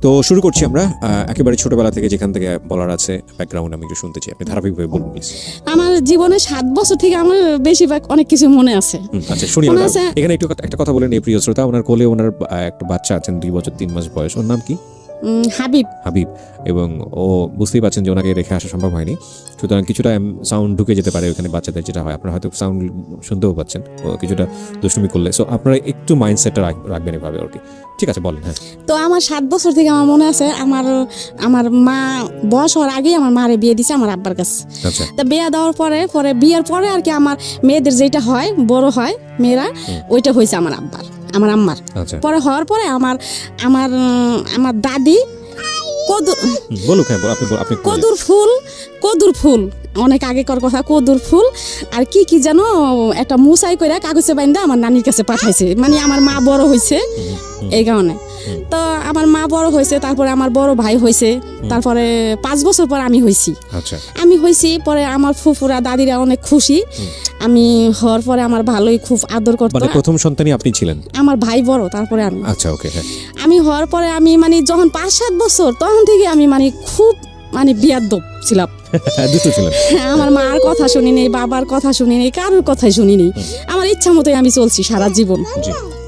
তো শুরু করছি আমরা একেবারে ছোটবেলা থেকে, যেখান থেকে বলার আছে ব্যাকগ্রাউন্ড আমি একটু শুনতে চাই, আপনি ধারাবাহিকভাবে বলুন প্লিজ। আমার জীবনে 7 বছর থেকে আমার বেশিরভাগ অনেক কিছু মনে আছে। আচ্ছা শুনি। এখানে একটু একটা কথা বলেন, এই প্রিয় শ্রোতা, ওনার কোলে ওনার একটা বাচ্চা আছেন 2 বছর 3 মাস বয়স, ওর নাম কি? হাবিব। এবং ও বুঝতেই পারছেন যে ওনাকে রেখে আসা সম্ভব হয়নি, সুতরাং কিছুটা সাউন্ড ঢুকে যেতে পারে ওখানে বাচ্চাদের, যেটা হয় আপনারা হয়তো সাউন্ড শুনতেও পাচ্ছেন ও কিছুটা দুষ্টুমি করলে, সো আপনারা একটু মাইন্ডসেটটা রাখবেন এভাবে আর কি। ঠিক আছে, বলেন। হ্যাঁ, তো আমার 7 বছর থেকে আমার মনে আছে, আমার মা বয়স হওয়ার আগেই আমার মারে বিয়ে দিছে আমার আব্বার কাছে। আচ্ছা। তা বিয়ে দেওয়ার পরে বিয়ের পরে আর কি আমার মেয়েদের যেটা হয়, বড় হয় মেয়েরা, ওইটা হয়েছে আমার আম্মার। আচ্ছা। পরে হওয়ার পরে আমার দাদি কদুর ফুল অনেক আগেকার কথা, কদুর ফুল আর কি যেন একটা মুসাই করে কাগজে বাইন্দা আমার নানির কাছে পাঠাইছে, মানে আমার মা বড় হয়েছে এই কারণে। তো আমার মা বড় হয়েছে, তারপরে আমার বড় ভাই হয়েছে, তারপরে 5 বছর পর আমি হয়েছি। পরে আমার ফুফুরা দাদিরা অনেক খুশি আমি হওয়ার পরে, আমার ভালোই খুব আদর করতো। মানে প্রথম সন্তানই আপনি ছিলেন? আমার ভাই বড়, তারপরে আমি। আচ্ছা, ওকে। হ্যাঁ, আমি হওয়ার পরে আমি মানে যখন 5-7 বছর তখন থেকে আমি মানে খুব বিয়াদ্দপ ছিলাম। দুষ্টু ছিলেন। আমার মার কথা শুনি নেই, বাবার কথা শুনি নেই, কারোর কথাই শুনি নেই, আমার ইচ্ছা মতোই আমি চলছি সারা জীবন।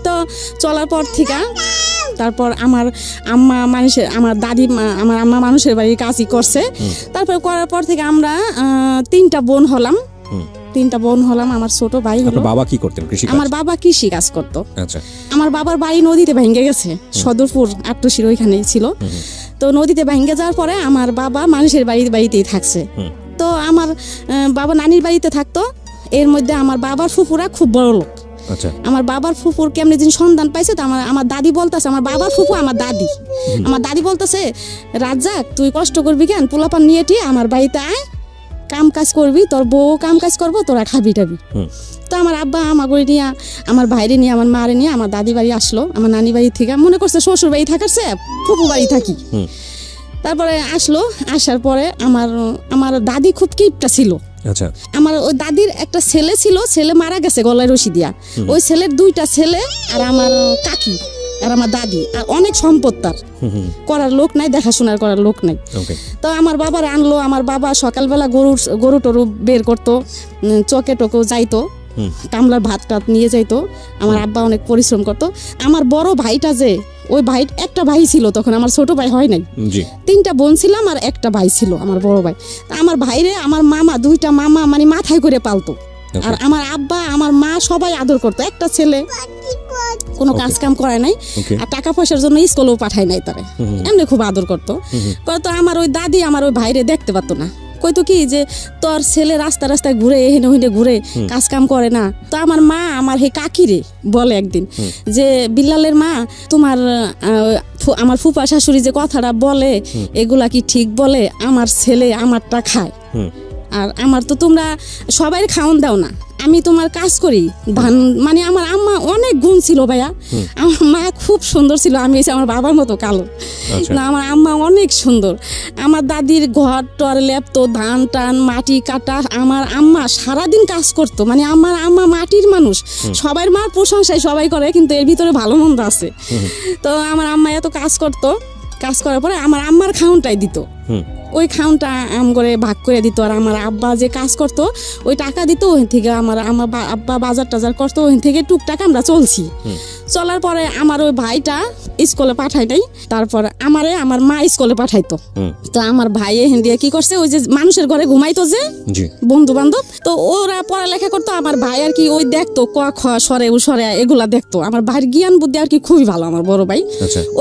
তো চলার পর থেকে তারপর আমার আম্মা আমার আম্মা মানুষের বাড়ির কাজই করছে। তারপর করার পর থেকে আমরা 3টা বোন হলাম। আমার ছোট ভাই হলো। বাবা কি করতেন? আমার বাবা কৃষি কাজ করতো। আচ্ছা। আমার বাবার বাড়ি নদীতে ভেঙে গেছে, সদরপুর আট্টশির ওইখানে ছিল। তো নদীতে ভেঙে যাওয়ার পরে আমার বাবা মানুষের বাড়িতেই থাকছে। তো আমার বাবা নানির বাড়িতে থাকতো। এর মধ্যে আমার বাবার ফুফুরা খুব বড় লোক। আচ্ছা। আমার বাবার ফুফুর কেমনে দিন সন্ধান পাইছে, তো আমার দাদি বলতেছে, আমার বাবার ফুফু আমার দাদি বলতেছে, রাজ্জাক তুই কষ্ট করবি কেন, পোলাপান নিয়ে টি আমার বাড়িতে আয়, কাম কাজ করবি, তোর বউ কাম কাজ করবো, তোরা খাবি টাবি। তো আমার আব্বা আমাকে নিয়ে, আমার ভাইরে নিয়ে, আমার মারে নিয়ে আমার দাদি বাড়ি আসলো, আমার নানি বাড়ি থেকে। মনে করছে শ্বশুর বাড়ি থাকার চেয়ে ফুফু বাড়ি থাকি। তারপরে আসার পরে আমার দাদি খুব কিপটা ছিল। আচ্ছা। আমার ওই দাদির একটা ছেলে ছিল, ছেলে মারা গেছে গলায় রশি দিয়া। ওই ছেলের 2টা ছেলে আর আমার কাকি আর আমার দাদি, আর অনেক সম্পদ তার, করার লোক নাই, দেখাশোনার করার লোক নাই। তো আমার বাবার আনলো, আমার বাবা সকালবেলা গরু টরু বের করতো, চকে টোকেও যাইতো, কামলার ভাত টাত নিয়ে যাইতো। আমার আব্বা অনেক পরিশ্রম করতো। আমার বড় ভাইটা যে, ওই ভাই একটা ভাই ছিল তখন, আমার ছোট ভাই হয় নাই, 3টা বোন ছিলাম আর একটা ভাই ছিল আমার বড় ভাই। আমার ভাইরে আমার মামা 2টা মামা মানে মাথায় করে পালতো। আর আমার আব্বা আমার মা সবাই আদর করতো। একটা ছেলে কোনো কাজ কাম করায় নাই, আর টাকা পয়সার জন্য স্কুলেও পাঠায় নাই তারে, এমনি খুব আদর করতো। তো আমার ওই দাদি আমার ওই ভাইরে দেখতে পারতো না, কইতো কি যে তোর ছেলে রাস্তায় ঘুরে হেনে ঘুরে কাজ কাম করে না। তো আমার মা আমার হে কাকিরে বলে একদিন যে, বিল্লালের মা, তোমার আমার ফুপা শাশুড়ি যে কথাটা বলে এগুলা কি ঠিক বলে? আমার ছেলে আমারটা খায়, আর আমার তো তোমরা সবাই খাওন দাও না, আমি তোমার কাজ করি ধান। মানে আমার আম্মা অনেক গুণ ছিল ভাইয়া, আমার মা খুব সুন্দর ছিল, আমি এসে আমার বাবার মতো কালো না, আমার আম্মা অনেক সুন্দর। আমার দাদির ঘর টর লেপতো, ধান টান মাটি কাটা, আমার আম্মা সারাদিন কাজ করতো। মানে আমার আম্মা মাটির মানুষ, সবাই মার প্রশংসায় সবাই করে, কিন্তু এর ভিতরে ভালো মন্দ আছে। তো আমার আম্মা এত কাজ করতো, কাজ করার পরে আমার আম্মার খাউনটাই দিত, ওই খাউনটা আম করে ভাগ করে দিত। আর আমার আব্বা যে কাজ করতো ওই টাকা দিত, ওই থেকে আমার আব্বা বাজার টাজার করতো, ওই থেকে টুকটাক আমরা চলছি। চলার পরে আমার ওই ভাইটা স্কুলে পাঠাই নাই, তারপর আমার মা স্কুলে পাঠাইতো। তো আমার ভাই এখান দিয়ে কি করছে, ওই যে মানুষের ঘরে ঘুমাইতো যে বন্ধু বান্ধব, তো ওরা পড়ালেখা করতো। আমার ভাই আর কি ওই দেখতো, ক খ সরে উ সরে এগুলা দেখতো। আমার ভাইয়ের জ্ঞান বুদ্ধি আর কি খুবই ভালো, আমার বড় ভাই।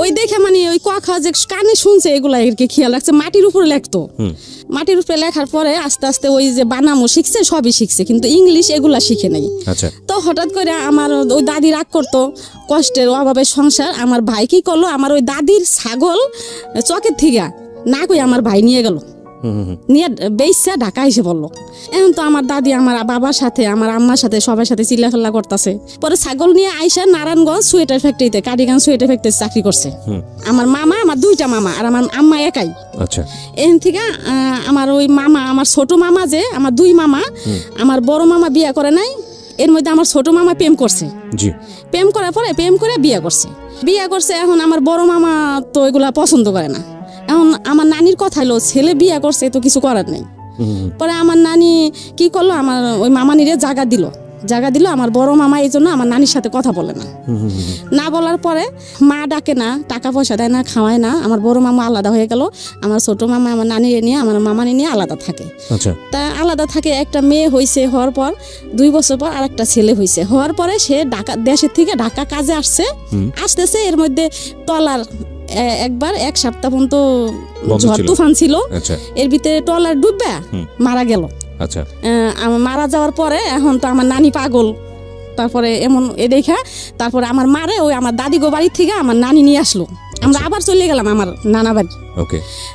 ওই দেখে মানে ওই ক খ যে কানে শুনছে এগুলা আর কি খেয়াল রাখছে। মাটির উপরে লেখতো, মাটির উপরে লেখার পরে আস্তে আস্তে ওই যে বানামও শিখছে, সবই শিখছে, কিন্তু ইংলিশ এগুলা শিখে নাই। তো হঠাৎ করে আমার ওই দাদি রাগ করতো, কষ্টের অভাবের সংসার। আমার ভাই কি করলো, আমার ওই দাদির ছাগল চকের থেকে না কই আমার ভাই নিয়ে গেল, নিয়ে বেইসা ঢাকা এসে বললো। এখন তো আমার দাদি আমার বাবার সাথে আমার আম্মার সাথে সবার সাথে চিল্লাফাল্লা করতেছে। পরে ছাগল নিয়ে আইসা নারায়ণগঞ্জ সোয়েটার ফ্যাক্টরিতে, কাটিগঞ্জ সোয়েটার ফ্যাক্টরিতে চাকরি করছে। আমার মামা, আমার 2টা মামা আর আমার আম্মা একাই। এখান থেকে আমার ওই মামা, আমার ছোট মামা যে, আমার 2 মামা, আমার বড় মামা বিয়ে করে নাই, এর মধ্যে আমার ছোট মামা প্রেম করছে। প্রেম করার পরে প্রেম করে বিয়ে করছে। বিয়ে করছে। এখন আমার বড় মামা তো এগুলা পছন্দ করে না। এখন আমার নানির কথা হলো ছেলে বিয়ে করছে তো কিছু করার নেই। পরে আমার নানি কি করলো, আমার ওই মামানিরে জায়গা দিল। আমার বড় মামা এই জন্য আমার নানির সাথে কথা বলে না বলার পরে মা ডাকে না, টাকা পয়সা দেয় না, খাওয়ায় না। আমার বড় মামা আলাদা হয়ে গেল। আমার ছোট মামা আমার নানিরে নিয়ে, আমার মামানি নিয়ে আলাদা থাকে। তা আলাদা থাকে। একটা মেয়ে হয়েছে, হওয়ার পর 2 বছর পর আর একটা ছেলে হয়েছে। হওয়ার পরে সে ঢাকা, দেশের থেকে ঢাকা কাজে আসতেছে। এর মধ্যে ট্রলার একবার 1 সপ্তাহ পর্যন্ত ঝড় তুফান ছিল। এর ভিতরে ট্রলার ডুববে মারা গেল। মারা যাওয়ার পরে এখন তো আমার নানি পাগল। তারপরে এমন দেখা তারপরে আমার মারে ওই আমার দাদি গো বাড়ির থেকে আমার নানি নিয়ে আসলো। আমরা আবার চলে গেলাম আমার নানা বাড়ি।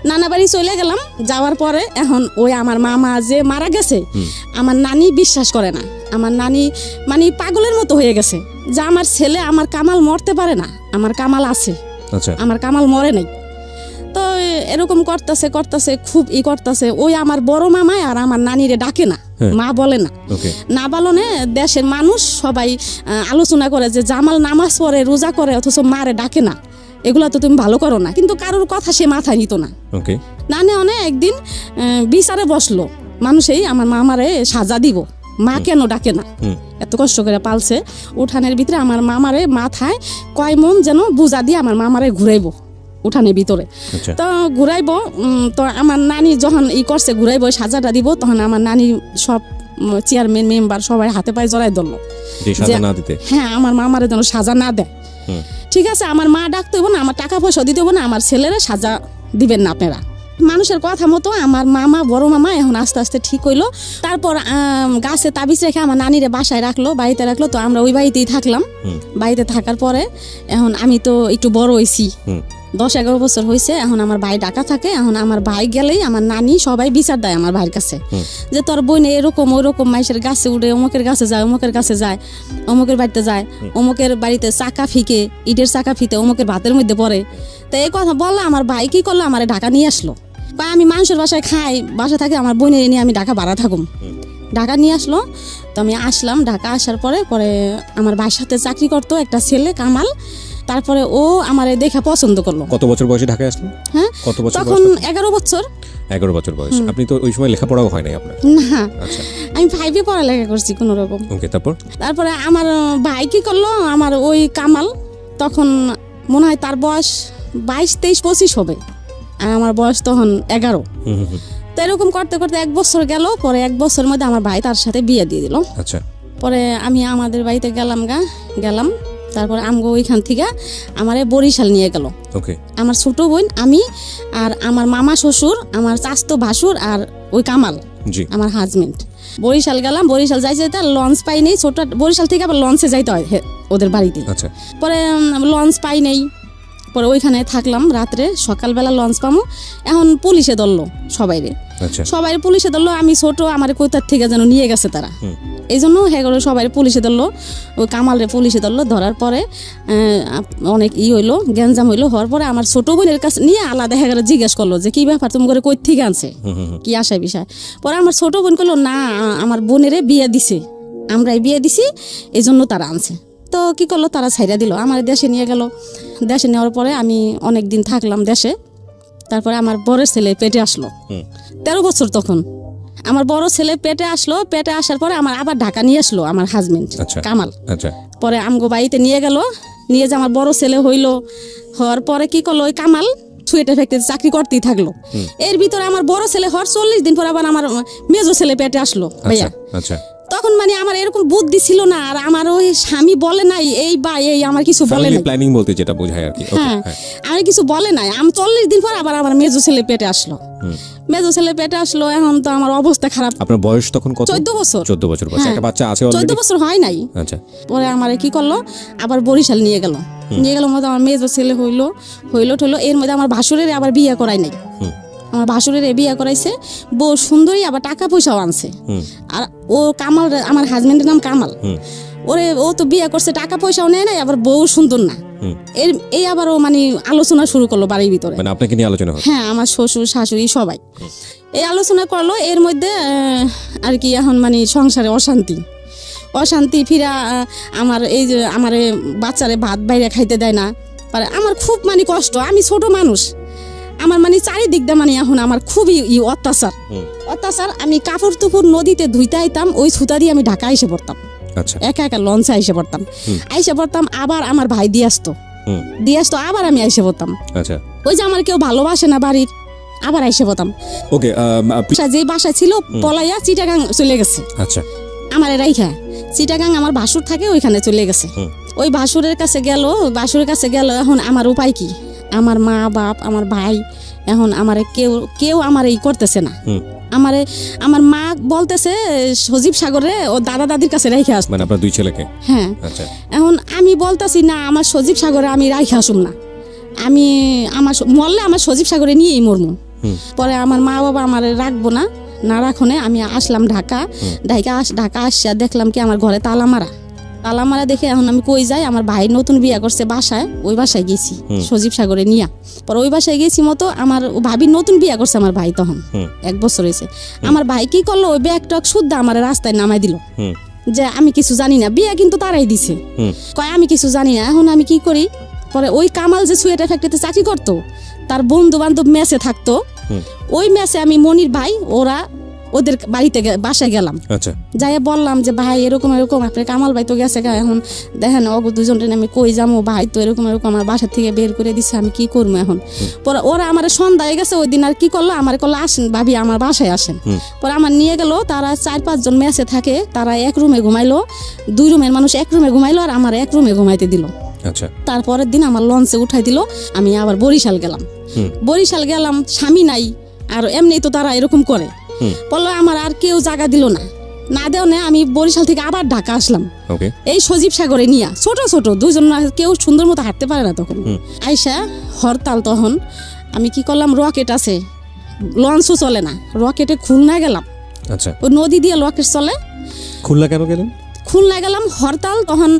নানা বাড়ি চলে গেলাম। যাওয়ার পরে এখন ওই আমার মামা যে মারা গেছে, আমার নানি বিশ্বাস করে না। আমার নানি মানে পাগলের মতো হয়ে গেছে যে আমার ছেলে, আমার কামাল মরতে পারে না, আমার কামাল আছে, আমার কামাল মরে নাই। তো এরকম করতেছে খুব করতেছে। ওই আমার বড় মামাই আর আমার নানিরে ডাকে না, মা বলে না বলনে দেশের মানুষ সবাই আলোচনা করে যে জামাল নামাজ পড়ে, রোজা করে, অথচ মারে ডাকে না। এগুলা তো তুমি ভালো করো না। কিন্তু কারোর কথা সে মাথায় নিত না। না একদিন বিচারে বসলো, মানুষই আমার মামারে সাজা দিব, মা কেন ডাকে না, এত কষ্ট করে পালছে। উঠানের ভিতরে আমার মামারে মাথায় কয় মন যেন বুঝা দিয়ে আমার মামারে ঘুরাইবো উঠানের ভিতরে। তো ঘুরাইবো, তো আমার নানি যখন করছে ঘুরাইবো, সাজাটা দিব, তখন আমার নানি সব চেয়ারম্যান মেম্বার সবাই হাতে পায়ে জড়াই ধরলো, হ্যাঁ আমার মামারে যেন সাজা না দেয়। ঠিক আছে, আমার মা ডাকতে হবো না, আমার টাকা পয়সা দিতে হবো না, আমার ছেলেরা সাজা দিবেন না আপনারা। মানুষের কথা মতো আমার মামা, বড় মামা এখন আস্তে আস্তে ঠিক হইলো। তারপর গাছে তাবিজ রেখে আমার নানিরে বাসায় রাখলো, বাড়িতে রাখলো। তো আমরা ওই বাড়িতেই থাকলাম। বাড়িতে থাকার পরে এখন আমি তো একটু বড় হয়েছি, 10-11 বছর হয়েছে। এখন আমার ভাই ঢাকা থাকে। এখন আমার ভাই গেলেই আমার নানি সবাই বিচার দেয় আমার ভাইয়ের কাছে যে তোর বোন এরকম ওরকম, মাইসের গাছে উঠে, অমুকের কাছে যায়, অমুকের কাছে যায়, অমুকের বাড়িতে যায়, অমুকের বাড়িতে চাকা ফিকে, ইটের চাকা ফিতে অমুকের ভাতের মধ্যে পড়ে। তো এই কথা বললে আমার ভাই কি করলো, আমার ঢাকা নিয়ে আসলো। বা আমি মানুষের বাসায় খাই, বাসা থাকে, আমার বোনের নিয়ে আমি ঢাকা ভাড়া থাকুম। ঢাকা নিয়ে আসলো। তো আমি আসলাম। ঢাকা আসার পরে আমার ভাইয়ের সাথে চাকরি করতো একটা ছেলে কামাল। তারপরে ও আমার দেখা পছন্দ করলো। কত বছর বয়সে ঢাকায় আসলেন? হ্যাঁ, কত বছর? তখন 11 বছর। 11 বছর বয়স। আপনি তো ওই সময় লেখাপড়াও হয় নাই আপনার? না, আমি 5-এ পড়ালেখা করছি কোন রকম। তারপরে আমার ভাই কি করলো, আমার ওই কামাল তখন মনে হয় তার বয়স 22, 23, 25 হবে, আর আমার বয়স তখন 11। তো এরকম করতে করতে 1 বছর গেল। পরে 1 বছরের মধ্যে আমার ভাই তার সাথে বিয়ে দিয়ে দিল। পরে আমি আমাদের বাড়িতে গেলাম। তারপরে আমগো ওইখান থেকে আমারে বরিশাল নিয়ে গেল। আমার ছোট বোন, আমি আর আমার মামা শ্বশুর, আমার চাচতো ভাসুর আর ওই কামাল আমার হাজবেন্ড। বরিশাল গেলাম। বরিশাল যাইতে লঞ্চ পাই নেই। ছোট বরিশাল থেকে আবার লঞ্চে যাইতে হয় ওদের বাড়িতে। পরে লঞ্চ পাই নেই। পরে ওইখানে থাকলাম রাত্রে। সকালবেলা লঞ্চ পামো। এখন পুলিশে ধরলো সবাই পুলিশে ধরলো। আমি ছোট, আমার কোথার থেকে যেন নিয়ে গেছে তারা। এই জন্য সবাই পুলিশে ধরলো। ওই কামালরে পুলিশে ধরলো। ধরার পরে অনেক হইলো, গ্যাঞ্জাম হইলো। হওয়ার পরে আমার ছোট বোনের কাছে নিয়ে আলাদা জিজ্ঞেস করলো যে কি ব্যাপার, তুমি করে কই থেকে আনছে, কি আশায় বিষয়। পরে আমার ছোট বোন করলো না, আমার বোনেরে বিয়ে দিছে, আমরাই বিয়ে দিছি, এই জন্য তারা আনছে। তো কি করলো, তারা ছাইরা দিল, আমার দেশে নিয়ে গেল। দেশে নেওয়ার পরে আমি অনেক দিন থাকলাম দেশে। তারপরে আমার বড় ছেলে পেটে আসলো, 13 বছর তখন। আমার বড় ছেলে পেটে আসলো। পেটে আসার পরে আমার আবার ঢাকা নিয়ে আসলো আমার হাজবেন্ড কামাল। পরে আমগো বাড়িতে নিয়ে গেল। নিয়ে যে আমার বড় ছেলে হওয়ার পরে কি করলো, ওই কামাল সুয়েটার ফ্যাক্টরিতে চাকরি করতেই থাকলো। এর ভিতরে আমার বড় ছেলে হওয়ার 40 দিন পর আবার আমার মেজো ছেলে পেটে আসলো ভাইয়া। তখন মানে আমার এরকম বুদ্ধি ছিল না, আর আমার ওই স্বামী বলে নাই এই বা এই, আমার কিছু বলে নাই। প্ল্যানিং বলতে যেটা বোঝায় আর কি। হ্যাঁ, আমার কিছু বলে নাই। আমি 40 দিন পর আবার আমার মেজো ছেলে পেটে আসলো। এখন তো আমার অবস্থা খারাপ। আপনার বয়স তখন কত? 14 বছর। 14 বছর বয়স। একটা বাচ্চা আছে অলরেডি? 14 বছর হয় নাই। পরে আমারে কি করলো, আবার বরিশাল নিয়ে গেল। মধ্যে আমার মেজো ছেলে হইলো। এর মধ্যে আমার ভাসুরের আবার বিয়ে করাই নাই। আমার ভাসুরের বিয়ে করাইছে, বউ সুন্দরী, আবার টাকা পয়সাও আনছে। আর ও কামাল, আমার হাজবেন্ডের নাম কামাল। ও তো বিয়ে করছে, টাকা পয়সাও নেয় নাই, আবার বউ সুন্দর না। এই আবার ও মানে আলোচনা শুরু করলো বাড়ির ভিতরে। মানে আপনাকে নিয়ে আলোচনা হচ্ছে? হ্যাঁ, আমার শ্বশুর শাশুড়ি সবাই এই আলোচনা করলো। এর মধ্যে আর কি এখন মানে সংসারে অশান্তি ফিরা। আমার এই যে আমার বাচ্চারে ভাত বাইরে খাইতে দেয় না, পরে আমার খুব মানে কষ্ট, আমি ছোট মানুষ, আমার মানে চারিদিক দিয়ে মানে এখন আমার খুবই অত্যাচার। আমি কাপড় টুপড় নদীতে ধুইতে আইতাম, ওই ছুতা দিয়ে আমি ঢাকা এসে পড়তাম, আচ্ছা একা একা লঞ্চে আইসে পড়তাম, আবার আমার ভাই দিয়ে আসতো, আবার আমি আইসে পড়তাম। আচ্ছা, ওই যে আমার কেউ ভালোবাসে না বাড়ির, আবার আইসে পড়তাম। ওকে, যে বাসা ছিল পলাইয়া চিটাগাং চলে গেছে। আচ্ছা, আমার রাইখা চিটাগাং আমার ভাসুর থাকে, ওইখানে চলে গেছে। ওই ভাসুরের কাছে গেল, এখন আমার উপায় কি? আমার মা বাপ, আমার ভাই, এখন আমার কেউ আমার এই করতেছে না। আমার মা বলতেছে সজীব সাগরে ও দাদা দাদির কাছে রাইখা আসবে, মানে আপনার 2 ছেলেকে। হ্যাঁ, আচ্ছা, এখন আমি বলতাছি না, আমার সজীব সাগরে আমি রাইখা আসুম না, আমি আমার মরলে আমার সজীব সাগরে নিয়েই মরমু। পরে আমার মা বাবা আমার রাখবো না রাখনে আমি আসলাম ঢাকা আসিয়া দেখলাম কি আমার ঘরে তালা মারা দেখে এখন আমি কই যাই, আমার ভাই নতুন বিয়ে করছে বাসায়, ওই বাসায় গেছি সজীব সাগরে নিয়া। পরে ওই বাসায় গেছি মতো আমার ভাবি নতুন বিয়ে করছে আমার ভাই, তখন 1 বছর হয়েছে। আমার ভাই কি করলো, ওই ব্যাগটক শুদ্ধ আমার রাস্তায় নামাই দিল যে আমি কিছু জানি না, বিয়ে কিন্তু তারাই দিছে, কয় আমি কিছু জানি না। এখন আমি কি করি, পরে ওই কামাল যে সোয়েটার ফ্যাক্টরিতে চাকরি করতো, তার বন্ধু বান্ধব মেসে থাকতো, ওই মেসে আমি মনির ভাই ওদের বাড়িতে বাসায় গেলাম। আচ্ছা, যাই বললাম যে ভাই এরকম আপনার কামাল ভাই তো গেছে, এখন দেখেন অগ দুজনটা আমি কই যাবো, ভাই তো এরকম আমার বাসা থেকে বের করে দিচ্ছে, আমি কি করবো এখন? পরে ওরা আমার সন্ধ্যা হয়ে গেছে, ওই দিন আর কি করলো, আমার করলো আসেন ভাবি আমার বাসায় আসেন। পরে আমার নিয়ে গেল, তারা 4-5 জন মেসে থাকে, তারা এক রুমে ঘুমাইলো, 2 রুমের মানুষ এক রুমে ঘুমাইলো, আর আমার এক রুমে ঘুমাইতে দিল। আচ্ছা, তারপরের দিন আমার লঞ্চে উঠাই দিল, আমি আবার বরিশাল গেলাম, স্বামী নাই, আর এমনি তো তারা এরকম করে। বললো আমার আর কেউ জায়গা দিল না দেও না, আমি বরিশাল থেকে আবার ঢাকা আসলাম, এই সজীব সাগরে নিয়া, ছোট 2 জন, কেউ সুন্দর মতো হাঁটতে পারে না তখন। আইসা হরতাল, তখন আমি কি করলাম, রকেট আছে, লঞ্চও চলে না, রকেটে খুলনা গেলাম। আচ্ছা, ওই নদী দিয়ে রকেট চলে। খুলনা কেন গেলেন? খুলনা গেলাম হরতাল, তখন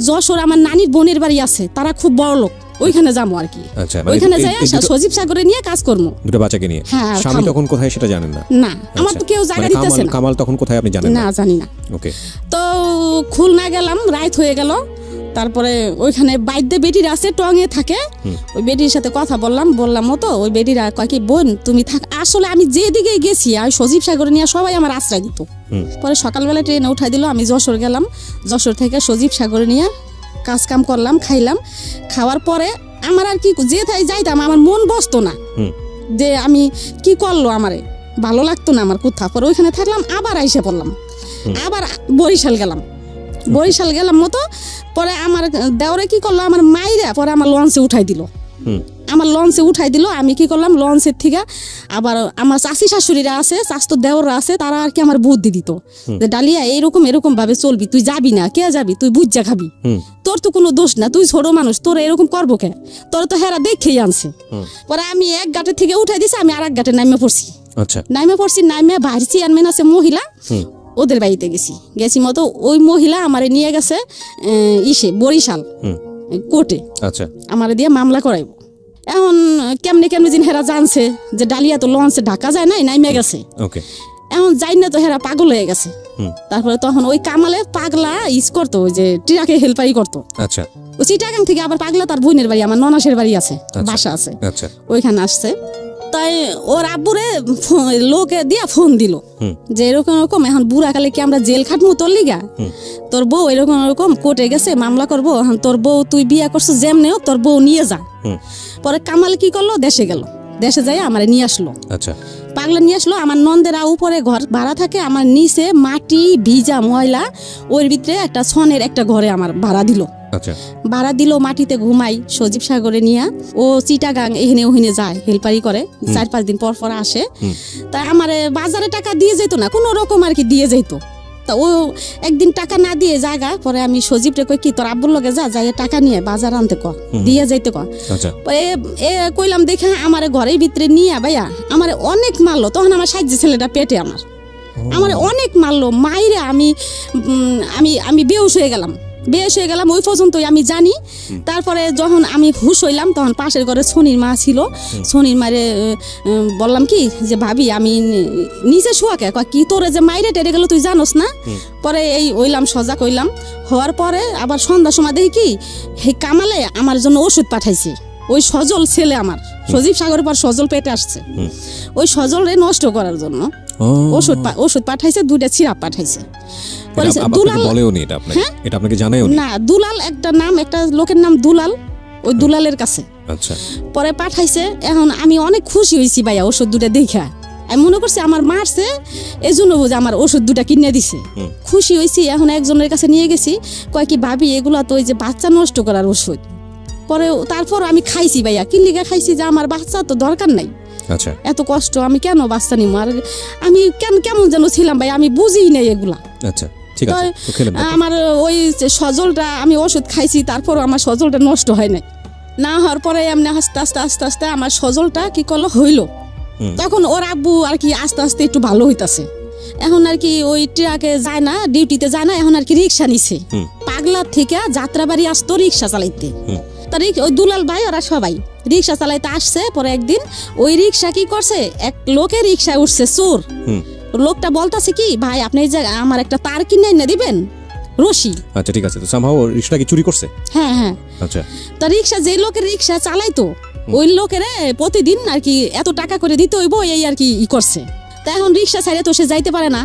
যশোর আমার নানির বোনের বাড়ি আছে, তারা খুব বড় লোক, ওইখানে যাবো আর কি। আচ্ছা, ওইখানে যাই সজীব সাগরে নিয়ে কাজ করবো, 2 বাচ্চাকে নিয়ে। হ্যাঁ, স্বামী তখন কোথায় সেটা জানেন না? না, আমার তো কেউ জায়গা দিতেছে না। কামাল তখন কোথায় আপনি জানেন না? জানি না। ওকে, তো খুলনা গেলাম, রাত হয়ে গেল, তারপরে ওইখানে বাইদ্যে বেটির আছে, টঙে থাকে, ওই বেটির সাথে কথা বললাম মতো, ওই বেটিরা কয় কি বোন তুমি থাক, আসলে আমি যেদিকে গেছি আর সজীব সাগরে নিয়ে সবাই আমার আশ্রয় দিত। পরে সকালবেলা ট্রেনে উঠাই দিল, আমি যশোর গেলাম, যশোর থেকে সজীব সাগরে নিয়ে কাজ কাম করলাম, খাইলাম, খাওয়ার পরে আমার আর কি যাইতাম, আমার মন বসতো না যে আমি কি করলো, আমারে ভালো লাগতো না আমার কোথা। পরে ওইখানে থাকলাম, আবার আইসে পড়লাম, আবার বরিশাল গেলাম মতো। পরে আমার দেওরে কি করলো, আমার মাইরা পরে আমার লঞ্চে উঠাই দিল, আমি কি করলাম, লঞ্চের থেকে আবার আমার চাষি শাশুড়িরা আছে, চাষতো দেওররা আছে, তারা আর কি আমার বুদ্ধি দিত যে ডালিয়া এরকম ভাবে চলবি, তুই যাবি না, কে যাবি, তুই বুঝা খাবি, তোর তো কোনো দোষ না, তুই ছোট মানুষ, তোর এরকম করবো কে, তোর তো হেরা দেখেই আনছে। পরে আমি এক ঘাটে থেকে উঠাই দিছি, আমি আর এক ঘাটে নামে পড়ছি। আচ্ছা, নামে বাইরে চেয়ারম্যান আছে মহিলা, ওদের বাড়িতে গেছি মতো, ওই মহিলা আমারে নিয়ে গেছে বরিশাল কোর্টে। আচ্ছা, আমারে দিয়ে মামলা করাইব। এখন কেমনে জিন হেরা জানছে যে ডালিয়া তো লঞ্চে ঢাকা যায় নাই, নাইমে গেছে। এখন যাই না তো হেরা পাগল হয়ে গেছে। তারপরে তখন ওই কামালে পাগলা করতো, ওই যে ট্রাকে হেল্পারি করতো। আচ্ছা, ওই চিটাগাং থেকে আবার পাগলা তার বোনের বাড়ি, আমার ননাসের বাড়ি আছে, বাসা আছে, ওইখানে আসছে। তাই ওর আব্বুরে লোকে দিয়া ফোন দিল যে এরকম এখন বুড়াকালে কি আমরা জেল খাটবো তোর লিগা, তোর বউ এরকম কোর্টে গেছে, মামলা করবো, এখন তোর বউ তুই বিয়ে করছো, যেমনি হোক তোর বউ নিয়ে যা। পরে কামাল কি করলো, দেশে যাই আমার নিয়ে আসলো। আচ্ছা, পাগলা নিয়ে আসলো। আমার নন্দেরা উপরে ঘর ভাড়া থাকে, আমার নিচে মাটি ভিজা ময়লা, ওর ভিতরে একটা ছনের একটা ঘরে আমার ভাড়া দিল। ভাড়া দিল, মাটিতে ঘুমাই, সজীব সাগরে নিয়ে ও চিটাগাং এখানে ওখানে যায়, হেল্পারি করে, 4-5 দিন পর আসে। তাই আমার বাজারে টাকা দিয়ে যেত না, কোনো রকম আর কি দিয়ে যেত। তা ও একদিন টাকা না দিয়ে জায়গা, পরে আমি সজীবরে কই কি তোর আব্বুর লগে যাই টাকা নিয়ে বাজার আনতে ক, দিয়ে যাইতে ক। এ কইলাম দেখে আমার ঘরের ভিতরে নিয়ে ভাইয়া আমার অনেক মারলো, তখন আমার সাহায্য ছেলেটা পেটে আমার অনেক মারলো, মাইরে আমি বেহুশ হয়ে গেলাম। বেশ হয়ে গেলাম ওই পর্যন্তই আমি জানি। তারপরে যখন আমি হুশ হইলাম তখন পাশের ঘরে সোনির মা ছিল, সোনির মারে বললাম কি যে ভাবি আমি নিচে শোয়াকে কি তোরে যে মাইরে টেরে গেল তুই জানোস না। পরে এই ওইলাম সজাগ হইলাম, হওয়ার পরে আবার সন্ধ্যার সময় দেখি কি হে কামালে আমার জন্য ওষুধ পাঠাইছে। ওই সজল ছেলে আমার সজীব সাগরের পর সজল পেটে আসছে, ওই সজলরে নষ্ট করার জন্য ওষুধ পাঠাইছে, 2টা সিরাপ পাঠাইছে। দুলাল বলেও নি এটা আপনাকে, এটা আপনাকে জানায়ও না, দুলাল একটা নাম, একটা লোকের নাম দুলাল, ওই দুলালের কাছে। আচ্ছা, পরে পাঠাইছে। এখন আমি অনেক খুশি হয়েছি ভাইয়া ওষুধ 2টা দেখা। আমি মনে করছি আমার মারছে এই জন্য বুঝে আমার ওষুধ 2টা কিনে দিছে, খুশি হয়েছি। এখন একজনের কাছে নিয়ে গেছি, কয় কি ভাবি এগুলা তো ওই যে বাচ্চা নষ্ট করার ওষুধ। পরে তারপর আমি খাইছি ভাইয়া, কিনলিগা খাইছি যে আমার বাচ্চা তো দরকার নাই। আচ্ছা, এত কষ্ট আমি কেন বাচ্চা নিব, আর আমি কেমন যেন ছিলাম ভাই, আমি বুঝি নাই এগুলা। আচ্ছা ঠিক আছে, তো খেলেন না? আমার ওই সজলটা আমি ওষুধ খাইছি, তারপর আমার সজলটা নষ্ট হয় নাই। না হওয়ার পরে এমনি আস্তে আস্তে আস্তে আস্তে আমার সজলটা কি করলো হইলো। তখন ওর আব্বু আর কি আস্তে আস্তে একটু ভালো হইতাছে। এখন আর কি ওই ট্রাকে যায় না, ডিউটিতে যায় না, এখন আর কি রিক্সা নিছে। পাগলার থেকে যাত্রাবাড়ি আসতো রিক্সা চালাইতে। তার ওই দুলাল ভাই ওরা সবাই রিক্সা চালাইতে আসছে। পরে একদিন ওই রিক্সা কি করছে, এক লোকের রিক্সায় উঠছে চোর। লোকটা বলতাছে কি ভাই আপনি এই যে আমার একটা তার কিনে এনে দিবেন, রশি। আচ্ছা ঠিক আছে, তো সামহাও রিক্সা কি চুরি করছে? হ্যাঁ হ্যাঁ। আচ্ছা, তা রিক্সা যে লোকের রিক্সা চালাইতো ওই লোকের প্রতিদিন আর কি এত টাকা করে দিতে হইব, এই আর কি ই করছে। তা এখন রিক্সা ছাড়ে তো সে যাইতে পারে না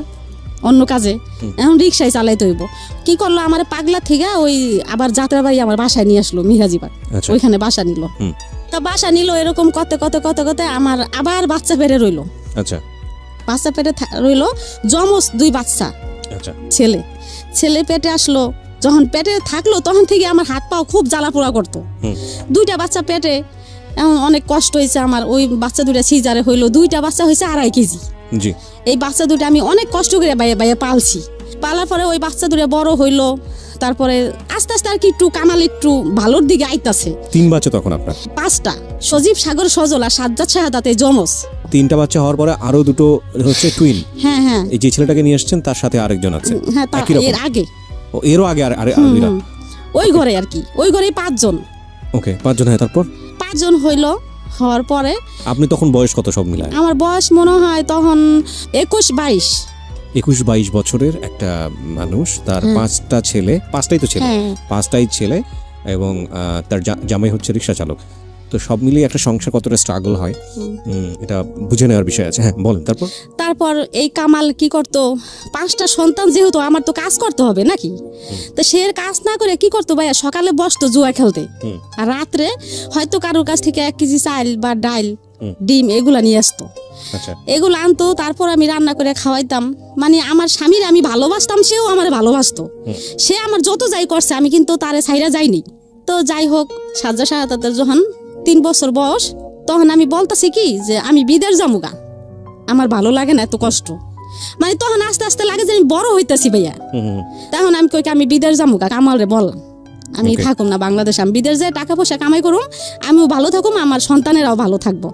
অন্য কাজে, এখন রিক্সায় চালাইতে হইব। কি করলো আমার পাগলা থেকে ওই আবার যাত্রাবাড়ি আমার বাসায় নিয়ে আসলো, মিরাজিবাগ, ওইখানে বাসা নিল। তা বাসা নিল, এরকম কত কত কত কত আমার আবার বাচ্চা পেটে রইলো। আচ্ছা, বাচ্চা পেটে রইলো, জমজ 2 বাচ্চা। আচ্ছা, ছেলে পেটে আসলো। যখন পেটে থাকলো তখন থেকে আমার হাত পাও খুব জ্বালা পোড়া করতো। 2টা বাচ্চা পেটে, এখন অনেক কষ্ট হয়েছে আমার। ওই বাচ্চা 2টা সিজারে হইলো, 2টা বাচ্চা হয়েছে 2.5 কেজি। জি, এই বাচ্চা 2টা আমি অনেক কষ্ট করে বাইয়ে পালছি। পালার পরে ওই বাচ্চা 2টা বড় হইলো। তারপরে আস্তে আস্তে আর কি একটু কামাল একটু ভালোর দিকে আইতাছে। 3 বাচ্চা তখন আপনার? 5টা, সজীব সাগর সজল আর সাজ্জাদ শাহাদাতে জমজ। 3টা বাচ্চা হওয়ার পরে আরো 2টো হচ্ছে টুইন। হ্যাঁ হ্যাঁ, এই যে ছেলেটাকে নিয়ে আসছেন তার সাথে আরেকজন আছে? হ্যাঁ, এর আগে। ও এরও আগে ওই ঘরে আর কি, ওই ঘরে 5 জন। ওকে, 5 জন। হ্যাঁ, তারপর 5 জন হইলো। হওয়ার পরে আপনি তখন বয়স কত সব মিলায়? আমার বয়স মনে হয় তখন 21-22। 21-22 বছরের একটা মানুষ, তার 5টা ছেলে, 5টাই তো ছেলে, 5টাই ছেলে, এবং তার জামাই হচ্ছে রিক্সা চালক। তো সব মিলিয়ে একটা সংসার কতটা স্ট্রাগল হয় এটা বুঝে নেওয়ার বিষয় আছে। হ্যাঁ বলেন। তারপর এই কামাল কি করতো, 5টা সন্তান যেহেতু আমার তো কাজ করতে হবে নাকি, তো সে কাজ না করে কি করতো ভাইয়া, সকালে বসতো জুয়া খেলতে, আর রাত্রে হয়তো কারোর কাছ থেকে 1 কেজি চাল বা ডাল, ডিম এগুলা নিয়ে আসতো। এগুলো আনতো, তারপর আমি রান্না করে খাওয়াইতাম। মানে আমার স্বামীর আমি ভালোবাসতাম, সেও আমার ভালোবাসতো। সে আমার যত যাই করছে আমি কিন্তু তারে ছাইরা যাইনি। তো যাই হোক, সাজ্জাদ শাহাদাতের যখন 3 বছর বয়স, তখন আমি বলতেছি কি যে আমি বিদেশ যামুগা, আমার ভালো লাগে না এত কষ্ট। মানে তখন আস্তে আস্তে লাগে যে আমি বড় হইতেছি ভাইয়া। তখন আমি কই আমি বিদেশ যামুগা, কামালরে বললাম আমি থাকুম না বাংলাদেশে, আমি বিদেশ যাই টাকা পয়সা কামাই করুম, আমিও ভালো থাকুম, আমার সন্তানেরাও ভালো থাকবো।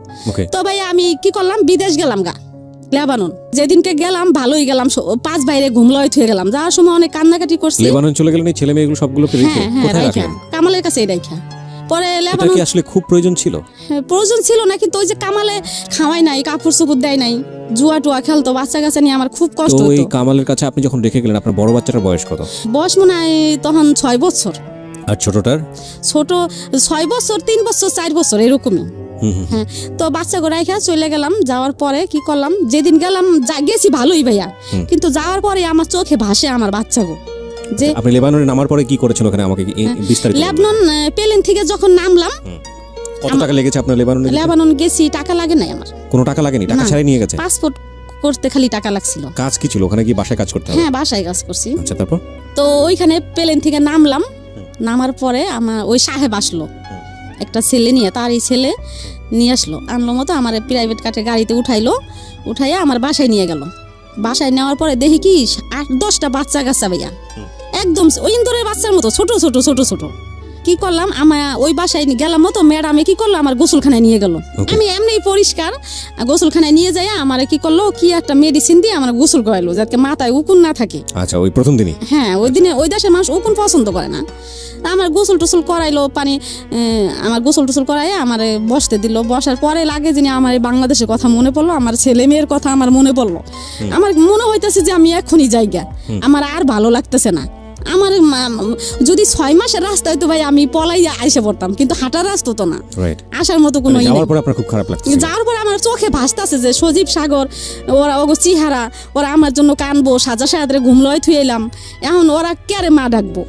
তো ভাইয়া আমি কি করলাম, বিদেশ গেলাম গা, লেবানন। যেদিনকে গেলাম ভালোই গেলাম, 5 বাইরে ঘুমলয় থুয়ে গেলাম। যাওয়ার সময় অনেক কান্নাকাটি করছি। লেবানন চলে গেলেন এই ছেলে মেয়েগুলো সবগুলোকে রেখে? কোথায় রাখলেন? কামালের কাছে রাখা। পরে লেবানন কি আসলে খুব প্রয়োজন ছিল? প্রয়োজন ছিল না, কিন্তু ওই যে কামালে খাওয়াই নাই, কাপড় চোপড় দেয় নাই, জুয়া টুয়া খেলতো, বাচ্চা কাচ্চা নিয়ে আমার খুব কষ্ট হতো। ওই কামালের কাছে আপনি যখন রেখে গেলেন, আপনার বড় বাচ্চাটার বয়স কত? বয়স মনে হয় তখন 6 বছর। আর ছোটটার? ছোট 6 বছর, 3 বছর, 4 বছর এরকমই। হ্যাঁ, তো বাচ্চা গোড়াই খেয়ে চলে গেলাম। যাওয়ার পরে কি করলাম, যেদিন গেলাম গেছি ভালোই ভাইয়া, কিন্তু যাওয়ার পরে আমার চোখে ভাসে আমার বাচ্চা গো। যে আপনি লেবাননে নামার পরে কি করেছেন ওখানে, আমাকে বিস্তারিত। লেবানন প্লেন থেকে যখন নামলাম। কত টাকা লেগেছে আপনার লেবাননে? লেবানন গেছি, টাকা লাগে নাই আমার। কোনো টাকা লাগেনি? টাকা ছাড়াই নিয়ে গেছে? পাসপোর্ট করতে খালি টাকা লাগছিল। কাজ কি ছিল ওখানে? কি বাসায় কাজ করতে হবে? হ্যাঁ, বাসায় কাজ করছি। আচ্ছা, তারপর? তো ওইখানে প্লেন থেকে নামলাম। নামার পরে আমার ওই সাহেব আসলো একটা ছেলে নিয়ে, তার এই ছেলে নিয়ে আসলো, আনলো মতো আমার প্রাইভেট কারের গাড়িতে উঠাইয়া আমার বাসায় নিয়ে গেল। বাসায় নেওয়ার পরে দেখি কি 8-10টা বাচ্চা কাচ্চা ভাইয়া, একদম ওই ইন্দোরের বাচ্চার মতো ছোট ছোট ছোট ছোট, কি করলাম, আমার ওই বাসায় গেলাম তো ম্যাডামে কি করলো, আমার গোসলখানায় নিয়ে গেল। আমি এমনি পরিষ্কার গোসলখানায় নিয়ে যাই, আমার কি করলো, কি একটা মেডিসিন দিয়ে আমার গোসল করাইলো যাতে মাথায় উকুন না থাকে। আচ্ছা, ওই প্রথম দিনই? হ্যাঁ, ওই দিনে ওই দেশের মানুষ উকুন পছন্দ করে না। আমার গোসল টোসল করাইলো, আমার গোসল টোসল করাই আমার বসতে দিল। বসার পরে লাগে যিনি আমার বাংলাদেশের কথা মনে পড়লো, আমার ছেলে মেয়ের কথা আমার মনে পড়লো। আমার মনে হইতেছে যে আমি এখনই জায়গা, আমার আর ভালো লাগতেছে না। আমার যদি 6 মাসের রাস্তা হইতো ভাই আমি পলাই আইসে পড়তাম, কিন্তু হাঁটার রাস্তা তো না, আসার মতো কোনো যাওয়ার পর আপনার খুব খারাপ লাগছে? যাওয়ার পর আমার চোখে ভাসতেছে যে সজীব সাগর ওরা ওগো চেহারা, ওরা আমার জন্য কানবো, সাজা সাজারে ঘুমলয় থুয়ে এলাম, এখন ওরা কেরে মা ডাকবো।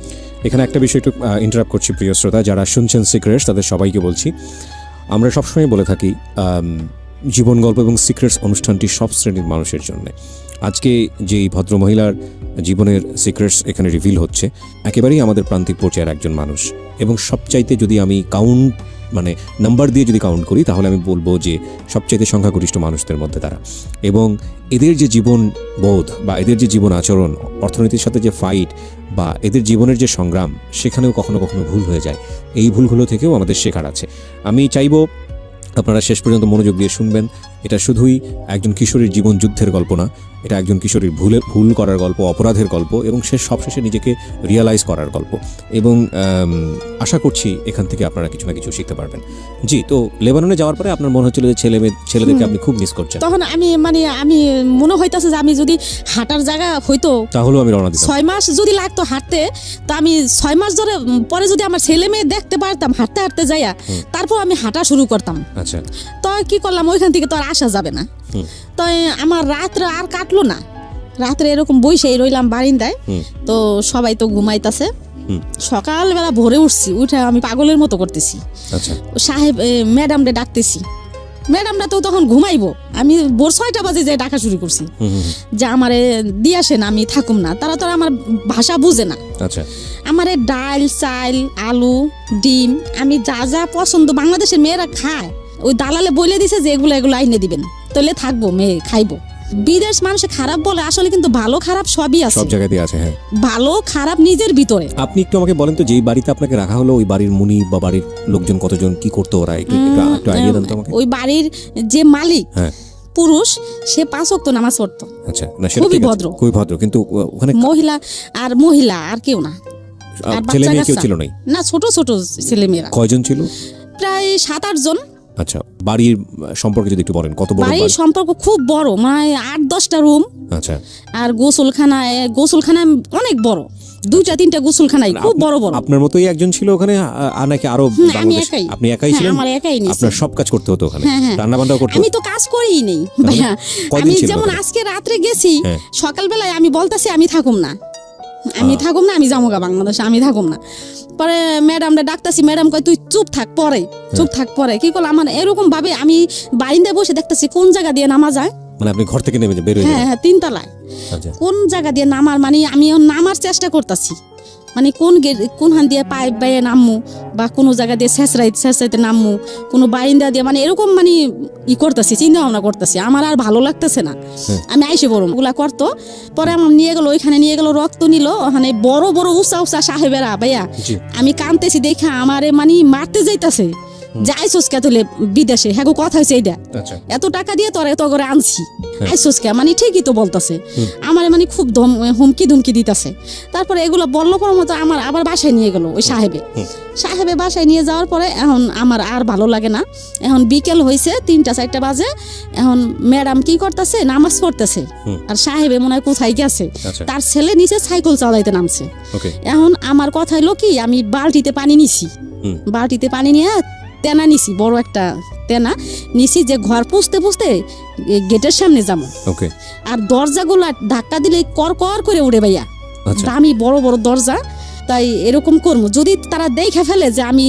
এখানে একটা বিষয় একটু ইন্টারাপ্ট করছি প্রিয় শ্রোতা, যারা শুনছেন সিক্রেটস তাদের সবাইকে বলছি, আমরা সবসময় বলে থাকি জীবন গল্প এবং সিক্রেটস অনুষ্ঠানটি সব শ্রেণীর মানুষের জন্য। আজকে যে ভদ্রমহিলার জীবনের সিক্রেটস এখানে রিভিল হচ্ছে, একেবারেই আমাদের প্রান্তিক পর্যায়ের একজন মানুষ, এবং সবচাইতে যদি আমি নাম্বার দিয়ে যদি কাউন্ট করি তাহলে আমি বলবো যে সবচাইতে সংখ্যাগরিষ্ঠ মানুষদের মধ্যে তারা। এবং এদের যে জীবন বোধ বা এদের যে জীবন আচরণ, অর্থনীতির সাথে যে ফাইট বা এদের জীবনের যে সংগ্রাম, সেখানেও কখনো কখনো ভুল হয়ে যায়। এই ভুলগুলো থেকেও আমাদের শেখার আছে। আমি চাইবো আপনারা শেষ পর্যন্ত মনোযোগ দিয়ে শুনবেন। এটা শুধুই একজন কিশোরীর জীবন যুদ্ধের গল্প না, এটা একজন কিশোরীর ভুল করার গল্প, অপরাধের গল্প, এবং সে সবশেষে নিজেকে রিয়ালাইজ করার গল্প। এবং আশা করছি এখান থেকে আপনারা কিছু না কিছু শিখতে পারবেন। জি, তো লেবাননে যাওয়ার পরে আপনার মনে হচ্ছিল যে ছেলেদেরকে আপনি খুব মিস করছেন? তখন আমি আমি মনে হইতাছে যে আমি যদি হাঁটার জায়গা হইতো তাহলে আমি রওনা দিতাম। 6 মাস যদি লাগতো হাঁটতে, তো আমি 6 মাস ধরে পরে যদি আমার ছেলে মেয়ে দেখতে পারতাম হাঁটতে হাঁটতে যাইয়া, তারপর আমি হাঁটা শুরু করতাম। আচ্ছা, তো কি করলাম, ওইখান থেকে তো আর আসা যাবে না। তো আমার রাত্রে আর কাটলো না, রাত্রে এরকম বইসেই রইলাম বারিন্দায়। তো সবাই তো ঘুমাইতেছে, সকালবেলা ভোরে উঠছি, উঠে আমি পাগলের মতো করতেছি। সাহেব ম্যাডামরে ডাকতেছি, ম্যাডামরা তো তখন ঘুমাইবো, আমি ভোর 6টা বাজে যে ডাকা শুরু করছি যে আমারে দিয়ে আসেন, আমি থাকুম না। তারা তো আমার ভাষা বুঝে না। আমারে ডাল, চাল, আলু, ডিম, আমি যা যা পছন্দ বাংলাদেশের মেয়েরা খায়, ওই দালালে বলে দিছে যে এগুলো আইনে দিবেন, তাহলে থাকবো, মেয়ে খাইবো। বিদেশ মানুষে খারাপ বলে, আসলে কিন্তু ভালো খারাপ সবই আছে, সব জায়গাতেই আছে। হ্যাঁ, ভালো খারাপ নিজের ভিতরে। আপনি একটু আমাকে বলেন তো, যেই বাড়িতে আপনাকে রাখা হলো, ওই বাড়ির মুনি বা বাড়ির লোকজন কতজন, কি করতো ওরা, একটু আইডিয়া দেন তো আমাকে। ওই বাড়ির যে মালিক পুরুষ, সে 5 ওয়াক্ত নামাজ পড়তো। আচ্ছা, না সেটা খুবই ভদ্র, খুবই ভদ্র, কিন্তু ওখানে মহিলা আর কেউ না, ছেলে মেয়ে কেউ ছিল না, ছোট ছোট ছেলে মেয়েরা। কয়জন ছিল? প্রায় 7-8 জন। আচ্ছা, বাড়ির সম্পর্কে যদি একটু বলেন, কত বড় বাড়ি? সম্পর্ক খুব বড়, মানে 8-10টা রুম। আচ্ছা, আর গোসলখানা অনেক বড়, 2-3টা গোসলখানাই খুব বড় বড়। আপনার মতোই একজন ছিল ওখানে, আর নাকি আরো? আপনি একাই ছিলেন? আমার একাই নিছি। আপনার সব কাজ করতে হতো ওখানে, রান্না বান্নাও করতে? আমি তো কাজ করিই নেই ভাইয়া, আমি যেমন আজকে রাত্রে গেছি, সকালবেলায় আমি বলতাছি আমি থাকুম না, আমি যামুগা বাংলাদেশে, আমি থাকুম না। পরে ম্যাডামরা ডাকতাছি, ম্যাডাম কয় তুই চুপ থাক পরে। কি করলাম, আমার এরকম ভাবে আমি বারিন্দায় বসে দেখতেছি কোন জায়গা দিয়ে নামা যায়, মানে আপনি ঘর থেকে নেমে বের হয়ে? হ্যাঁ, 3 তলায়। কোন জায়গা দিয়ে নামার, মানে আমি নামার চেষ্টা করতেছি, মানে কোন হান দিয়ে পাইপ বাইয়ে নামমু, বা কোনো জায়গা দিয়ে শেষরাইতে নামমু, কোনো বারিন্দা দিয়ে, মানে এরকম করতেছি, চিন্তা ভাবনা করতেছি। আমার আর ভালো লাগতেছে না, আমি আইসে বড় ওগুলা করতো। পরে আমার নিয়ে গেল, ওইখানে নিয়ে গেল, রক্ত নিল, ওখানে বড় বড় উঁচা সাহেবেরা ভাইয়া, আমি কানতেছি দেখা আমারে মারতে যাইতাছে, যাইছোসকা তুলে বিদেশে, হ্যাঁ কথা হয়েছে এইটা, এত টাকা দিয়ে তোরা এত করে আনছি, আইছোসকা, ঠিকই তো বলতেছে আমার, খুব হুমকি ধুমকি দিতেছে। তারপরে এগুলো বললো পর মতো আমার আবার বাসায় নিয়ে গেল ওই সাহেবে বাসায় নিয়ে যাওয়ার পরে এখন আমার আর ভালো লাগে না। এখন বিকেল হয়েছে, 3-4টা বাজে, এখন ম্যাডাম কি করতেছে, নামাজ পড়তেছে, আর সাহেবে মনে হয় কোথায় গেছে, তার ছেলে নিচে সাইকেল চালাইতে নামছে। এখন আমার কথা হলো কি, আমি বালতিতে পানি নিয়ে তেনা নিছি, বড় একটা তেনা নিছি, যে ঘর পুষতে গেটের সামনে যাবো, আর দরজাগুলা ধাক্কা দিলে কর করে উড়ে ভাইয়া, দামি বড় বড় দরজা। তাই এরকম করবো, যদি তারা দেখে ফেলে যে আমি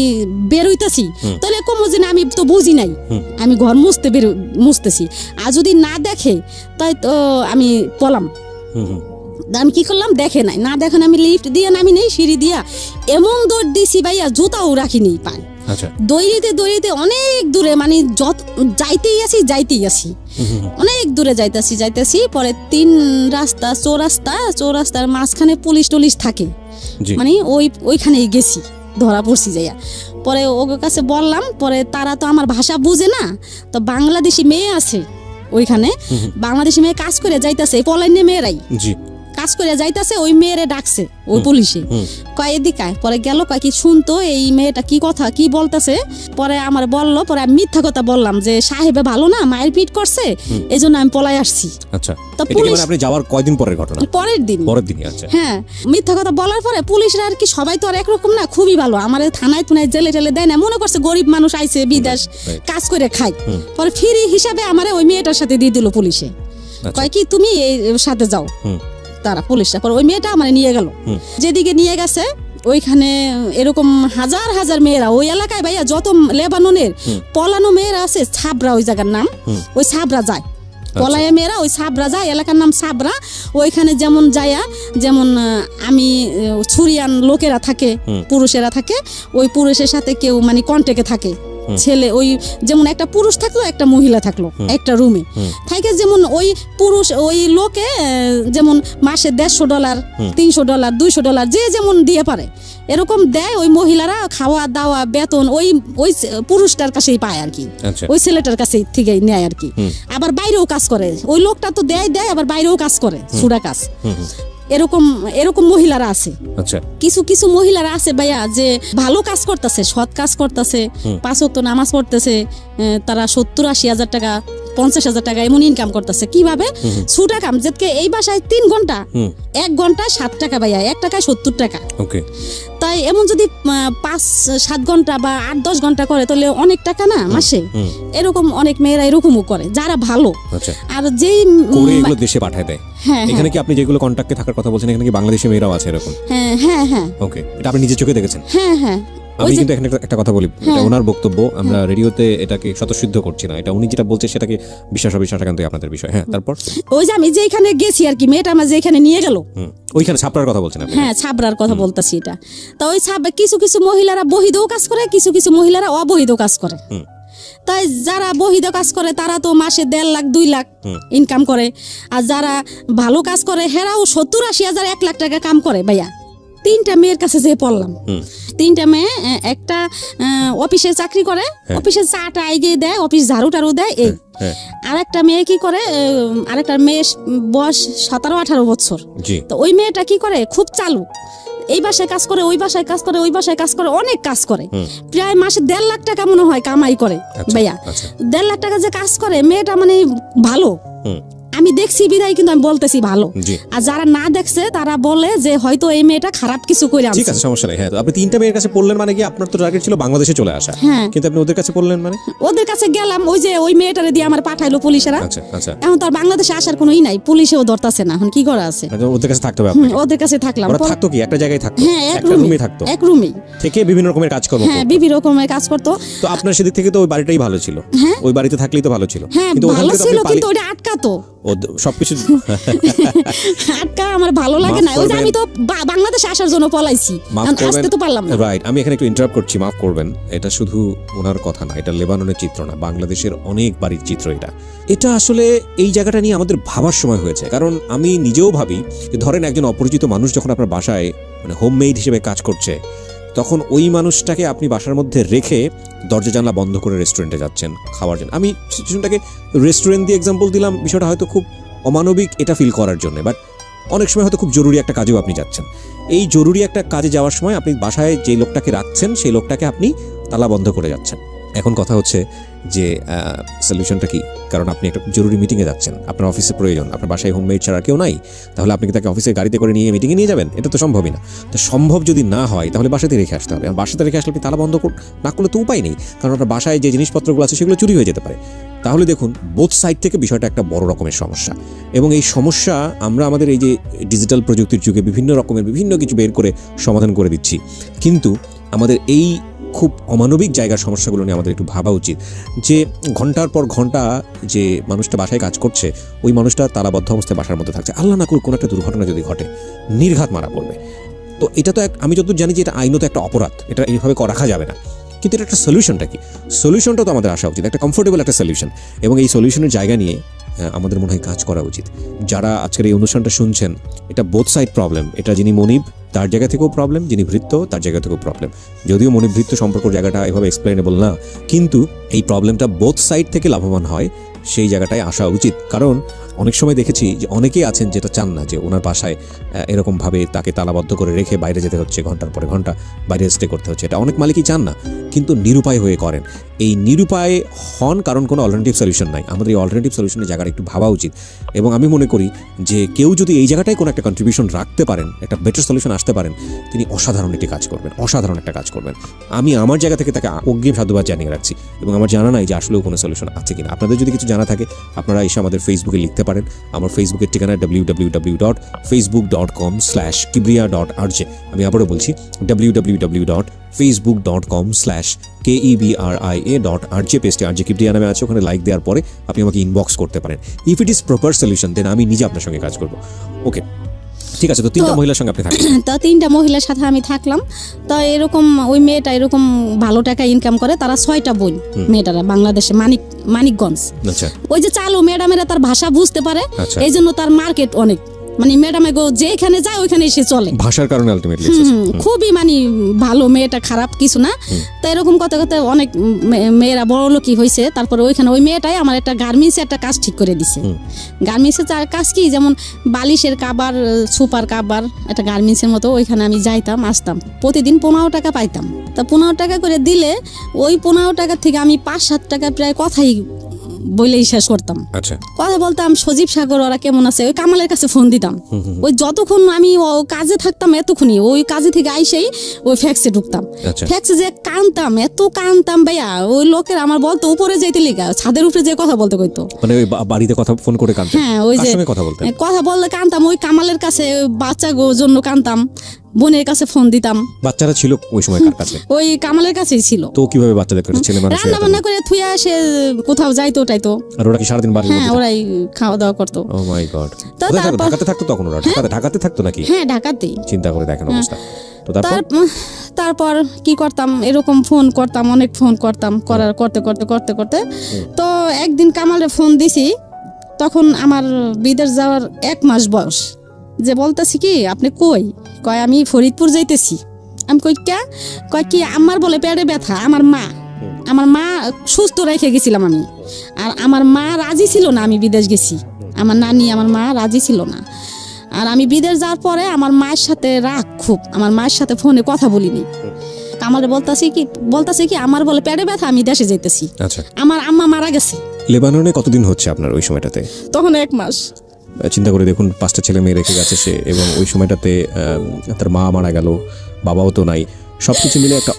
বের হইতেছি, তাহলে কমো যে আমি তো বুঝি নাই, আমি ঘর মুছতেছি। আর যদি না দেখে, তাই তো আমি পলাম। আমি কি করলাম, দেখে আমি লিফট দিয়ে নামি নেই, সিঁড়ি দিয়া এমন দৌড় দিছি ভাইয়া, জুতাও রাখিনি পাই। দৌড়িতে অনেক দূরে, যাইতেই আসি অনেক দূরে যাইতেছি। পরে 3 চৌরাস্তার মাঝখানে পুলিশ টুলিশ থাকে, ওইখানে গেছি ধরা পড়ছি যাইয়া। পরে ওর কাছে বললাম, পরে তারা তো আমার ভাষা বুঝে না, তো বাংলাদেশি মেয়ে আছে ওইখানে, বাংলাদেশি মেয়ে কাজ করে যাইতেছে, পলাইনে মেয়েরাই কাজ করে যাইতেছে, ওই মেয়েরে ডাকছে ওই পুলিশে, কয় এদিকে আয়। পরে গেল, কয় কি শুনতো এই মেয়েটা কি কথা কি বলতেছে। পরে আমার বললো, পরে আমি মিথ্যা কথা বললাম যে সাহেবে ভালো না, মায়ের পিট করছে, এই জন্য আমি পলাই আসছি। আচ্ছা, তো পুলিশ আপনি যাওয়ার কয়দিন পরের ঘটনা? পরের দিন। আচ্ছা, হ্যাঁ, মিথ্যা কথা বলার পরে পুলিশরা আর কি সবাই তো আর একরকম না, খুবই ভালো, আমার থানায় টুনায় জেলে টেলে দেয় না, মনে করছে গরিব মানুষ আইছে বিদেশ কাজ করে খায়। পরে ফ্রি হিসাবে আমারে ওই মেয়েটার সাথে দিয়ে দিল পুলিশে, কয় কি তুমি এই সাথে যাও। তারা পুলিশরা পরে ওই মেয়েটা আমার নিয়ে গেল, যেদিকে নিয়ে গেছে ওইখানে এরকম হাজার হাজার মেয়েরা ওই এলাকায় ভাইয়া, যত লেবাননের পলানো মেয়েরা আছে, ছাবরা ওই জায়গার নাম, ওই ছাবরা যায়, পলায়া মেয়েরা ওই ছাবরা যায়, এলাকার নাম ছাবরা। ওইখানে যেমন যায়া, যেমন আমি ছুরিয়ান লোকেরা থাকে, পুরুষেরা থাকে, ওই পুরুষের সাথে কেউ মানে কন্টেক্টে থাকে, ছেলে ওই যেমন একটা পুরুষ থাকলো একটা মহিলা থাকলো একটা রুমে থাকে, যেমন ওই পুরুষ ওই লোকে যেমন মাসে $150, $300, $200 যে যেমন দিয়ে পারে এরকম দেয়, ওই মহিলারা খাওয়া দাওয়া বেতন ওই ওই পুরুষটার কাছেই পায় আর কি, ওই ছেলেটার কাছে থেকে নেয় আর কি। আবার বাইরেও কাজ করে, ওই লোকটা তো দেয় আবার বাইরেও কাজ করে, সুরা কাজ। এরকম মহিলারা আছে। আচ্ছা, কিছু মহিলারা আছে ভাইয়া যে ভালো কাজ করতেছে, সৎ কাজ করতেছে, 5 ওয়াক্ত নামাজ পড়তেছে, তারা 70-80 হাজার টাকা 50 হাজার টাকা এমন ইনকাম করতেছে। কিভাবে? ছুটা কাম, যেতে এই বাসায় 3 ঘন্টা, 1 ঘন্টায় 7 টাকা ভাইয়া, 1 টাকায় 70 টাকা। তাই এমন যদি 5-7 ঘন্টা বা 8-10 ঘন্টা করে তাহলে অনেক টাকা না মাসে। এরকম অনেক মেয়েরা এরকমও করে যারা ভালো। আর যেই দেশে পাঠায় দেয়। এখানে কি আপনি যেগুলো কন্টাক্টে থাকার কথা বলছেন, এখানে কি বাংলাদেশি মেয়েরাও আছে এরকম? হ্যাঁ। ওকে, এটা আপনি নিজে চোখে দেখেছেন? হ্যাঁ। আমি কিন্তু এখানে একটা কথা বলি, এটা ওনার বক্তব্য, আমরা রেডিওতে এটাকে স্বতঃসিদ্ধ করছি না, এটা উনি যেটা বলছে সেটাকে বিশ্বাস একান্তই আপনাদের বিষয়। হ্যাঁ, তারপর ওই যে আমি যেখানে গেছি আর কি, মেয়েটা আমার যেখানে নিয়ে গেল, ওইখানে ছাপড়ার কথা বলছেন আপনি? হ্যাঁ, ছাপড়ার কথা বলতেছি এটা। তো ওই কিছু মহিলারা বহিদেও কাজ করে, কিছু মহিলারা অবহিত কাজ করে। তাই যারা বহিদ কাজ করে তারা তো মাসে 1.5 লাখ 2 লাখ ইনকাম করে, আর যারা ভালো কাজ করে হেরাও 70-80 হাজার 1 লাখ টাকা কাম করে ভাইয়া। 3টা মেয়ের কাছে যে পড়লাম, 3টা মেয়ে, একটা অফিসে চাকরি করে, অফিসে চাটা আইগে দেয়, অফিস ঝাড়ু টাড়ু দেয়, এই আরেকটা মেয়ে কি করে, আরেকটা মেয়ে বয়স 17-18 বছর, তো ওই মেয়েটা কি করে, খুব চালু, এই বাসায় কাজ করে, ওই বাসায় কাজ করে, ওই বাসায় কাজ করে, অনেক কাজ করে, প্রায় মাসে 1.5 লাখ টাকা মনে হয় কামাই করে ভাইয়া। 1.5 লাখ টাকা যে কাজ করে, মেয়েটা মানে ভালো, আমি দেখছি বিদায় কিন্তু আমি বলতেছি ভালো। আর যারা না দেখছে তারা বলে যে হয়তো এই মেয়েটা খারাপ কিছু করে আনছে। ঠিক আছে, সমস্যা নেই। হ্যাঁ, আপনি 3টা মেয়ের কাছে পড়লেন মানে কি আপনার তো টার্গেট ছিল বাংলাদেশে চলে আসা, কিন্তু আপনি ওদের কাছে পড়লেন মানে? ওদের কাছে গেলাম, ওই যে ওই মেয়েটারে দিয়ে আমার পাঠাইলো পুলিশেরা। এখন তো আর বাংলাদেশে আসার কোনো নাই, পুলিশেও ধরতাছে না, এখন কি করা আছে? ওদের কাছে থাকতে হবে আপনাকে? ওদের কাছে থাকলাম। ওরা থাকতো কি একটা জায়গায় থাকতো? হ্যাঁ, একটা রুমে থাকতো, এক রুমেই থেকে বিভিন্ন রকমের কাজ করতো। হ্যাঁ, বিভিন্ন রকমের কাজ করতো। তো আপনার সেদিক থেকে তো ওই বাড়িটাই ভালো ছিল, ওই বাড়িতে থাকলেই তো ভালো ছিল। কিন্তু ভালো ছিল, কিন্তু ওটা আটকাতো সবকিছু আটকা, আমার ভালো লাগে না। ওই যে আমি তো বাংলাদেশে আসার জন্য পলাইছি, আসতে তো পারলাম না। রাইট, আমি এখানে একটু ইন্টারাপ্ট করছি, মাফ করবেন। এটা শুধু ওনার কথা না, এটা লেবাননের চিত্র না, বাংলাদেশের অনেক বাড়ির চিত্র। এটা আসলে এই জায়গাটা নিয়ে আমাদের ভাবার সময় হয়েছে, কারণ আমি নিজেও ভাবি যে ধরেন একজন অপরিচিত মানুষ যখন আপনার বাসায় মানে হোমমেড হিসেবে কাজ করছে, তখন ওই মানুষটাকে আপনি বাসার মধ্যে রেখে দরজা জানলা বন্ধ করে রেস্টুরেন্টে যাচ্ছেন খাওয়ার জন্য। আমি সিচুয়েশনটাকে রেস্টুরেন্ট দিয়ে এক্সাম্পল দিলাম, বিষয়টা হয়তো খুব অমানবিক এটা ফিল করার জন্য, বাট অনেক সময় হয়তো খুব জরুরি একটা কাজেও আপনি যাচ্ছেন। এই জরুরি একটা কাজে যাওয়ার সময় আপনি বাসায় যে লোকটাকে রাখছেন সেই লোকটাকে আপনি তালা বন্ধ করে যাচ্ছেন। এখন কথা হচ্ছে যে সলিউশনটা কি? কারণ আপনি একটা জরুরি মিটিংয়ে যাচ্ছেন, আপনার অফিসে প্রয়োজন, আপনার বাসায় হোমমেড ছাড়া কেউ নাই, তাহলে আপনি কি তাকে অফিসের গাড়িতে করে নিয়ে মিটিংয়ে নিয়ে যাবেন? এটা তো সম্ভবই না। তো সম্ভব যদি না হয় তাহলে বাসাতে রেখে আসতে হবে। আর বাসাতে রেখে আসলে আপনি তালা বন্ধ না করলে তো উপায় নেই, কারণ আপনার বাসায় যে জিনিসপত্রগুলো আছে সেগুলো চুরি হয়ে যেতে পারে। তাহলে দেখুন, বোথ সাইড থেকে বিষয়টা একটা বড় রকমের সমস্যা, এবং এই সমস্যা আমরা আমাদের এই যে ডিজিটাল প্রযুক্তির যুগে বিভিন্ন রকমের বিভিন্ন কিছু বের করে সমাধান করে দিচ্ছি, কিন্তু আমাদের এই খুব অমানবিক জায়গার সমস্যাগুলো নিয়ে আমাদের একটু ভাবা উচিত। যে ঘন্টার পর ঘন্টা যে মানুষটা বাসায় কাজ করছে, ওই মানুষটা তালাবদ্ধ অবস্থায় বাসার মধ্যে থাকছে, আল্লাহ না করুক কোনো একটা দুর্ঘটনা যদি ঘটে, নির্ঘাত মারা পড়বে। তো এটা তো আমি যতদূর জানি যে এটা আইনত একটা অপরাধ, এটা এইভাবে রাখা যাবে না। কিন্তু এটা একটা সলিউশনটা কি? সলিউশনটা তো আমাদের আসা উচিত, একটা কমফোর্টেবল একটা সলিউশন। এবং এই সলিউশনের জায়গা নিয়ে আমাদের মনে হয় কাজ করা উচিত। যারা আজকের এই অনুষ্ঠানটা শুনছেন, এটা বোথ সাইড প্রবলেম। এটা যিনি মনিব তার জায়গা থেকেও প্রবলেম, যিনি ভৃত্য তার জায়গা থেকেও প্রবলেম। যদিও মনিব ভৃত্য সম্পর্কের জায়গাটা এভাবে এক্সপ্লেনেবল না, কিন্তু এই প্রবলেমটা বোথ সাইড থেকে লাভবান হয় সেই জায়গাটায় আসা উচিত। কারণ অনেক সময় দেখেছি যে অনেকেই আছেন যেটা চান না যে ওনার বাসায় এরকমভাবে তাকে তালাবদ্ধ করে রেখে বাইরে যেতে হচ্ছে, ঘন্টার পরে ঘন্টা বাইরে স্টে করতে হচ্ছে। এটা অনেক মালিকই চান না, কিন্তু নিরুপায় হয়ে করেন। এই নিরুপায় হন কারণ কোনো অল্টারনেটিভ সলিউশন নাই। আমাদের এই অল্টারনেটিভ সলিউশনের জায়গাটা একটু ভাবা উচিত। এবং আমি মনে করি যে কেউ যদি এই জায়গাটায় কোনো একটা কন্ট্রিবিউশন রাখতে পারেন, একটা বেটার সলিউশন আসতে পারেন, তিনি অসাধারণ একটি কাজ করবেন, অসাধারণ একটা কাজ করবেন। আমি আমার জায়গা থেকে তাকে অগ্রিম সাধুবাদ জানিয়ে রাখছি। এবং আমার জানা নাই যে আসলেও কোনো সলিউশন আছে কিনা। আপনাদের যদি কিছু জানা থাকে আপনারা এসে আমাদের ফেসবুকে লিখতে পারেন। আমার ফেসবুকের ঠিকানা www.facebook.com/kibria.rj। আমি আবারও বলছি www.facebook.com/KEBRIA.RJ। পেজটি RJ কিবরিয়া নামে আছে, ওখানে লাইক দেওয়ার পরে আপনি আমাকে ইনবক্স করতে পারেন। If it is proper solution then আমি নিজে আপনার সঙ্গে কাজ করব। ওকে, ঠিক আছে। তো 3টা মহিলার সঙ্গে আপনি থাকবেন। তো 3টা মহিলার সাথে আমি থাকলাম। তো এরকম ওই মেয়েটা এরকম ভালো টাকা ইনকাম করে। তারা 6টা বোন, মেয়েটারা বাংলাদেশে মানিকগঞ্জ। আচ্ছা, ওই যে চালু ম্যাডামেরা তার ভাষা বুঝতে পারে, আচ্ছা। এই জন্য তার মার্কেট অনেক। মানে ম্যাডামে গো যেখানে যায় ওইখানে এসে চলে, ভাষার কারণে আলটিমেটলি খুবই মানে ভালো। মেয়েটা খারাপ কিছু না। তো এরকম কথা কথা অনেক মেয়েরা বড় লোকই হয়েছে। তারপরে ওইখানে ওই মেয়েটাই আমার একটা গার্মেন্টসে একটা কাজ ঠিক করে দিছে। গার্মেন্টসের কাজ কি, যেমন বালিশের কাবার, সুপার কাবার, একটা গার্মেন্টসের মতো। ওইখানে আমি যাইতাম আসতাম, প্রতিদিন 15 টাকা পাইতাম। তা 15 টাকা করে দিলে ওই 15 টাকা থেকে আমি 5-7 টাকা প্রায় কথাই বলেই শেষ করতাম। আচ্ছা, কথা বলতাম, সজীব সাগর ওরা কেমন আছে, ওই কামালের কাছে ফোন দিতাম। ওই যতক্ষণ আমি কাজে থাকতাম এতক্ষণই, ওই কাজে থেকে আইসেই ওই ফ্যাক্সে ঢুকতাম। ফ্যাক্সে যে কানতাম, এত কানতাম ভাইয়া, ওই লোকের আমার বলতো উপরে যাইতে লিগা, ছাদের উপরে যে কথা বলতে কইতো, মানে ওই বাড়িতে কথা ফোন করে কানতেন? হ্যাঁ, ওই যে কথা বললে কানতাম। ওই কামালের কাছে বাচ্চা জন্য কানতাম, বোনের কাছে ফোন দিতাম। বাচ্চারা ছিল ওই সময় কার কাছে? ওই কামালের কাছেই ছিল। তো কিভাবে বাচ্চাদের কাছে ছেলে মানুষ রান্না বান্না করে থুইয়া সে কোথাও যাইতো টাইতো। আর ওরা কি সারাদিন বাড়ি? হ্যাঁ, ওরাই খাওয়া দাওয়া করতো। ও মাই গড। তো ঢাকাতে থাকতো তখন ওরা? ঢাকাতে থাকতো নাকি? হ্যাঁ, ঢাকাতেই। চিন্তা করে দেখেন অবস্থা। তো তারপর কি করতাম, এরকম ফোন করতাম, অনেক ফোন করতাম। করতে তো একদিন কামালে ফোন দিছি, তখন আমার বিদেশ যাওয়ার 1 মাস বয়স। যে বলতেছি কি আপনি কই? কয় আমি ফরিদপুর যাইতেছি। আমি কই কে? কয় কি আমার বলে পেটে ব্যথা। আমার মা সুস্থ রেখে গেছিলাম আমি, আর আমার মা রাজি ছিল না আমি বিদেশ গেছি। আমার নানি, আমার মা রাজি ছিল না। আর আমি বিদেশ যাওয়ার পরে আমার মায়ের সাথে রাগ খুব, আমার মায়ের সাথে ফোনে কথা বলিনি। আমার বলতাছে কি আমার বলে পেটে ব্যথা, আমি দেশে যাইতেছি। আচ্ছা, আমার আম্মা মারা গেছে। লেবাননে কতদিন হচ্ছে আপনার ওই সময়টাতে? তখন 1 মাস। চিন্তা করে দেখুন, 5টা ছেলে মেয়ে রেখে গেছে সে, এবং ওই সময়টাতে তার মা মারা গেল, বাবাও তো নাই। সবকিছু মিলে একটা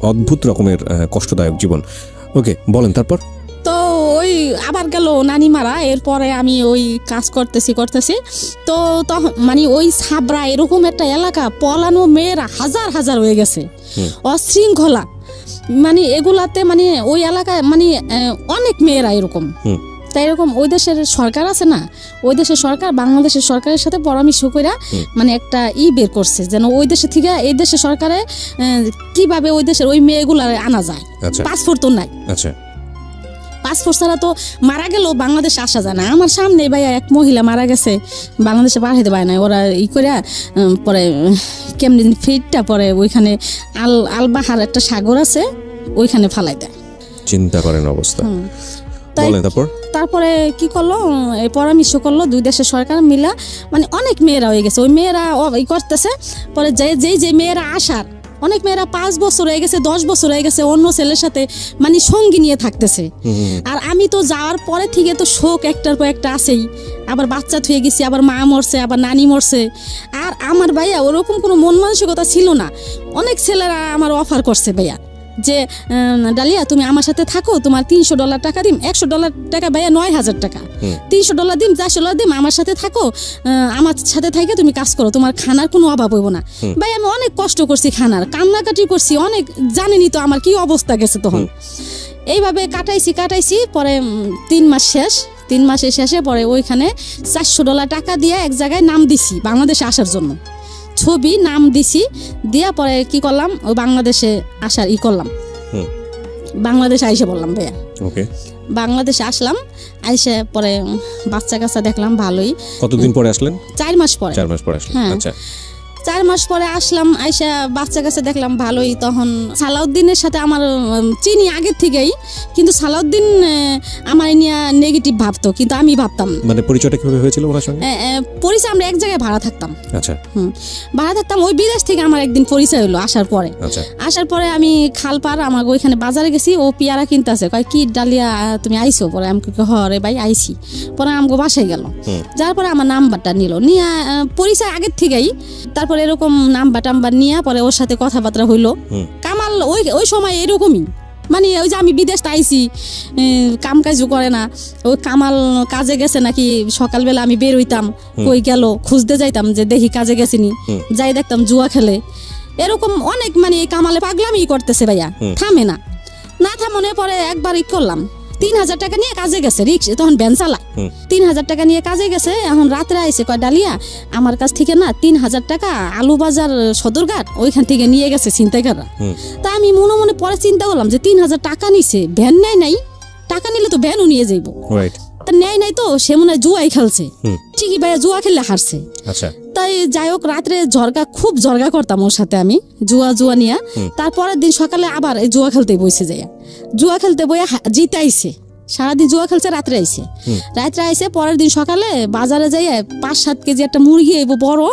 অদ্ভুত রকমের কষ্টদায়ক জীবন। ওকে, বলেন তারপর। তো ওই আবার গেল নানি মারা। এরপরে আমি ওই কাজ করতেছি। তো মানে ওই সাবরা এরকম একটা এলাকা, পলানো মেয়েরা হাজার হয়ে গেছে, অশৃঙ্খলা। মানে এগুলাতে মানে ওই এলাকায় মানে অনেক মেয়েরা এরকম। তাই এরকম ওই দেশের সরকার আছে না, ওই দেশের সরকার বাংলাদেশের সরকারের সাথে পরামর্শ করে মানে একটা বের করছে, যেন ওই দেশে থেকে এই দেশের সরকারে কিভাবে ওই দেশের ওই মেয়েগুলা আনা যায়। পাসপোর্ট তো নাই। আচ্ছা, পাসপোর্ট ছাড়া তো মারা গেলেও বাংলাদেশে আসা যায় না। আমার সামনে ভাইয়া এক মহিলা মারা গেছে, বাংলাদেশে পাঠাইতে পারে না ওরা। করে পরে কেমনি ফিটটা পরে ওইখানে আলবাহার একটা সাগর আছে, ওইখানে ফালাই দেয়। চিন্তা করেন অবস্থা। তারপরে কি করলো, পরামর্শ করলো 2 দেশের সরকার মিলা, মানে অনেক মেয়েরা হয়ে গেছে। ওই মেয়েরা করতেছে পরে যে মেয়েরা আসার, অনেক মেয়েরা 5 বছর হয়ে গেছে, 10 বছর হয়ে গেছে অন্য ছেলের সাথে মানে সঙ্গী নিয়ে থাকতেছে। আর আমি তো যাওয়ার পরে থেকে তো শোক একটার পর একটা আছেই। আবার বাচ্চা থুয়ে গেছি, আবার মা মরছে, আবার নানি মরছে। আর আমার ভাইয়া ওরকম কোনো মন মানসিকতা ছিল না। অনেক ছেলেরা আমার অফার করছে ভাইয়া যে ডালিয়া তুমি আমার সাথে থাকো, তোমার $300 টাকা দিম। $100 টাকা ভাইয়া 9000 টাকা। $300 দিম, $400 দিম, আমার সাথে থাকো, আমার সাথে থেকে তুমি কাজ করো, তোমার খানার কোনো অভাব হইব না। ভাই আমি অনেক কষ্ট করছি, খানার কান্নাকাটি করছি অনেক, জানেনি তো আমার কি অবস্থা গেছে তখন। এইভাবে কাটাইছি। পরে 3 মাস শেষ, 3 মাসের শেষে পরে ওইখানে $400 টাকা দিয়ে এক জায়গায় নাম দিছি বাংলাদেশে আসার জন্য, ছবি নাম দিছি। দিয়া পরে কি করলাম, ওই বাংলাদেশে আসার করলাম, বাংলাদেশে আইসে বললাম ভাইয়া ওকে, বাংলাদেশে আসলাম, আইসে পরে বাচ্চা কাচ্চা দেখলাম ভালোই। কতদিন পরে আসলেন? 4 মাস পরে। 4 মাস পরে আসলেন, হ্যাঁ। আচ্ছা। 4 মাস পরে আসলাম, আইসা বাচ্চা কাছে দেখলাম ভালোই। তখন সালাউদ্দিনের সাথে আমার চিনি আগের থেকেই, কিন্তু সালাউদ্দিন আমার নিয়ে নেগেটিভ ভাবতো, কিন্তু আমি ভাবতাম না। মানে পরিচয়টা কিভাবে হয়েছিল ওনার সঙ্গে? পরিচয় আমরা এক জায়গায় ভাড়া থাকতাম। আচ্ছা, ভাড়া থাকতাম। ওই বিদেশ থেকে আমার একদিন পরিচয় হলো আসার পরে। আচ্ছা, আসার পরে আমি খালপার আমার ওইখানে বাজারে গেছি, ও পেয়ারা কিনতে আছে, কয় কি ডালিয়া তুমি আইসো? পরে আমি হরে ভাই আইসি। পরে আমাকে বাসায় গেল, যার পরে আমার নাম্বারটা নিল, নিয়ে পরিচয় আগের থেকেই। তারপর এরকম নাম্বার টাম্বার নিয়ে পরে ওর সাথে কথাবার্তা হইলো। কামাল ওই সময় এরকমই, মানে ওই যে আমি বিদেশ আইছি, কাম কাজও করে না। ওই কামাল কাজে গেছে নাকি, সকালবেলা আমি বের হইতাম, কই গেল খুঁজতে যাইতাম যে দেখি কাজে গেছিনি, যাই দেখতাম জুয়া খেলে। এরকম অনেক, মানে এই কামালে পাগলামি করতেছে ভাইয়া, থামে না। না থামনে পরে একবার করলাম, 3000 টাকা নিয়ে কাজে গেছে, রিক্সা তখন ভ্যান চালা। 3000 টাকা নিয়ে কাজে গেছে, এখন রাত্রে আইসে কয় ডালিয়া আমার কাছ থেকে না 3000 টাকা আলু বাজার সদরঘাট ওইখান থেকে নিয়ে গেছে ছিনতাইকাররা। তা আমি মনে মনে পরে চিন্তা করলাম যে 3000 টাকা নিছে, ভ্যান নেয় নাই, টাকা নিলে তো ভ্যানও নিয়ে যাইব, তা নেয় নাই তো সে মনে হয় জুয়াই খেলছে। ঠিকই ভাইয়া, জুয়া খেললে হারছে। আচ্ছা, তাই যাই হোক, রাত্রে খুব জর্গা করতাম ওর সাথে আমি, জুয়া নিয়ে। তারপরের দিন সকালে আবার এই জুয়া খেলতে বসে যাইয়া, জুয়া খেলতে বইয়া জিতে আইছে। সারাদিন জুয়া খেলছে, রাত্রে আইসে। পরের দিন সকালে বাজারে যাইয়া 5-7 কেজি একটা মুরগি বড়,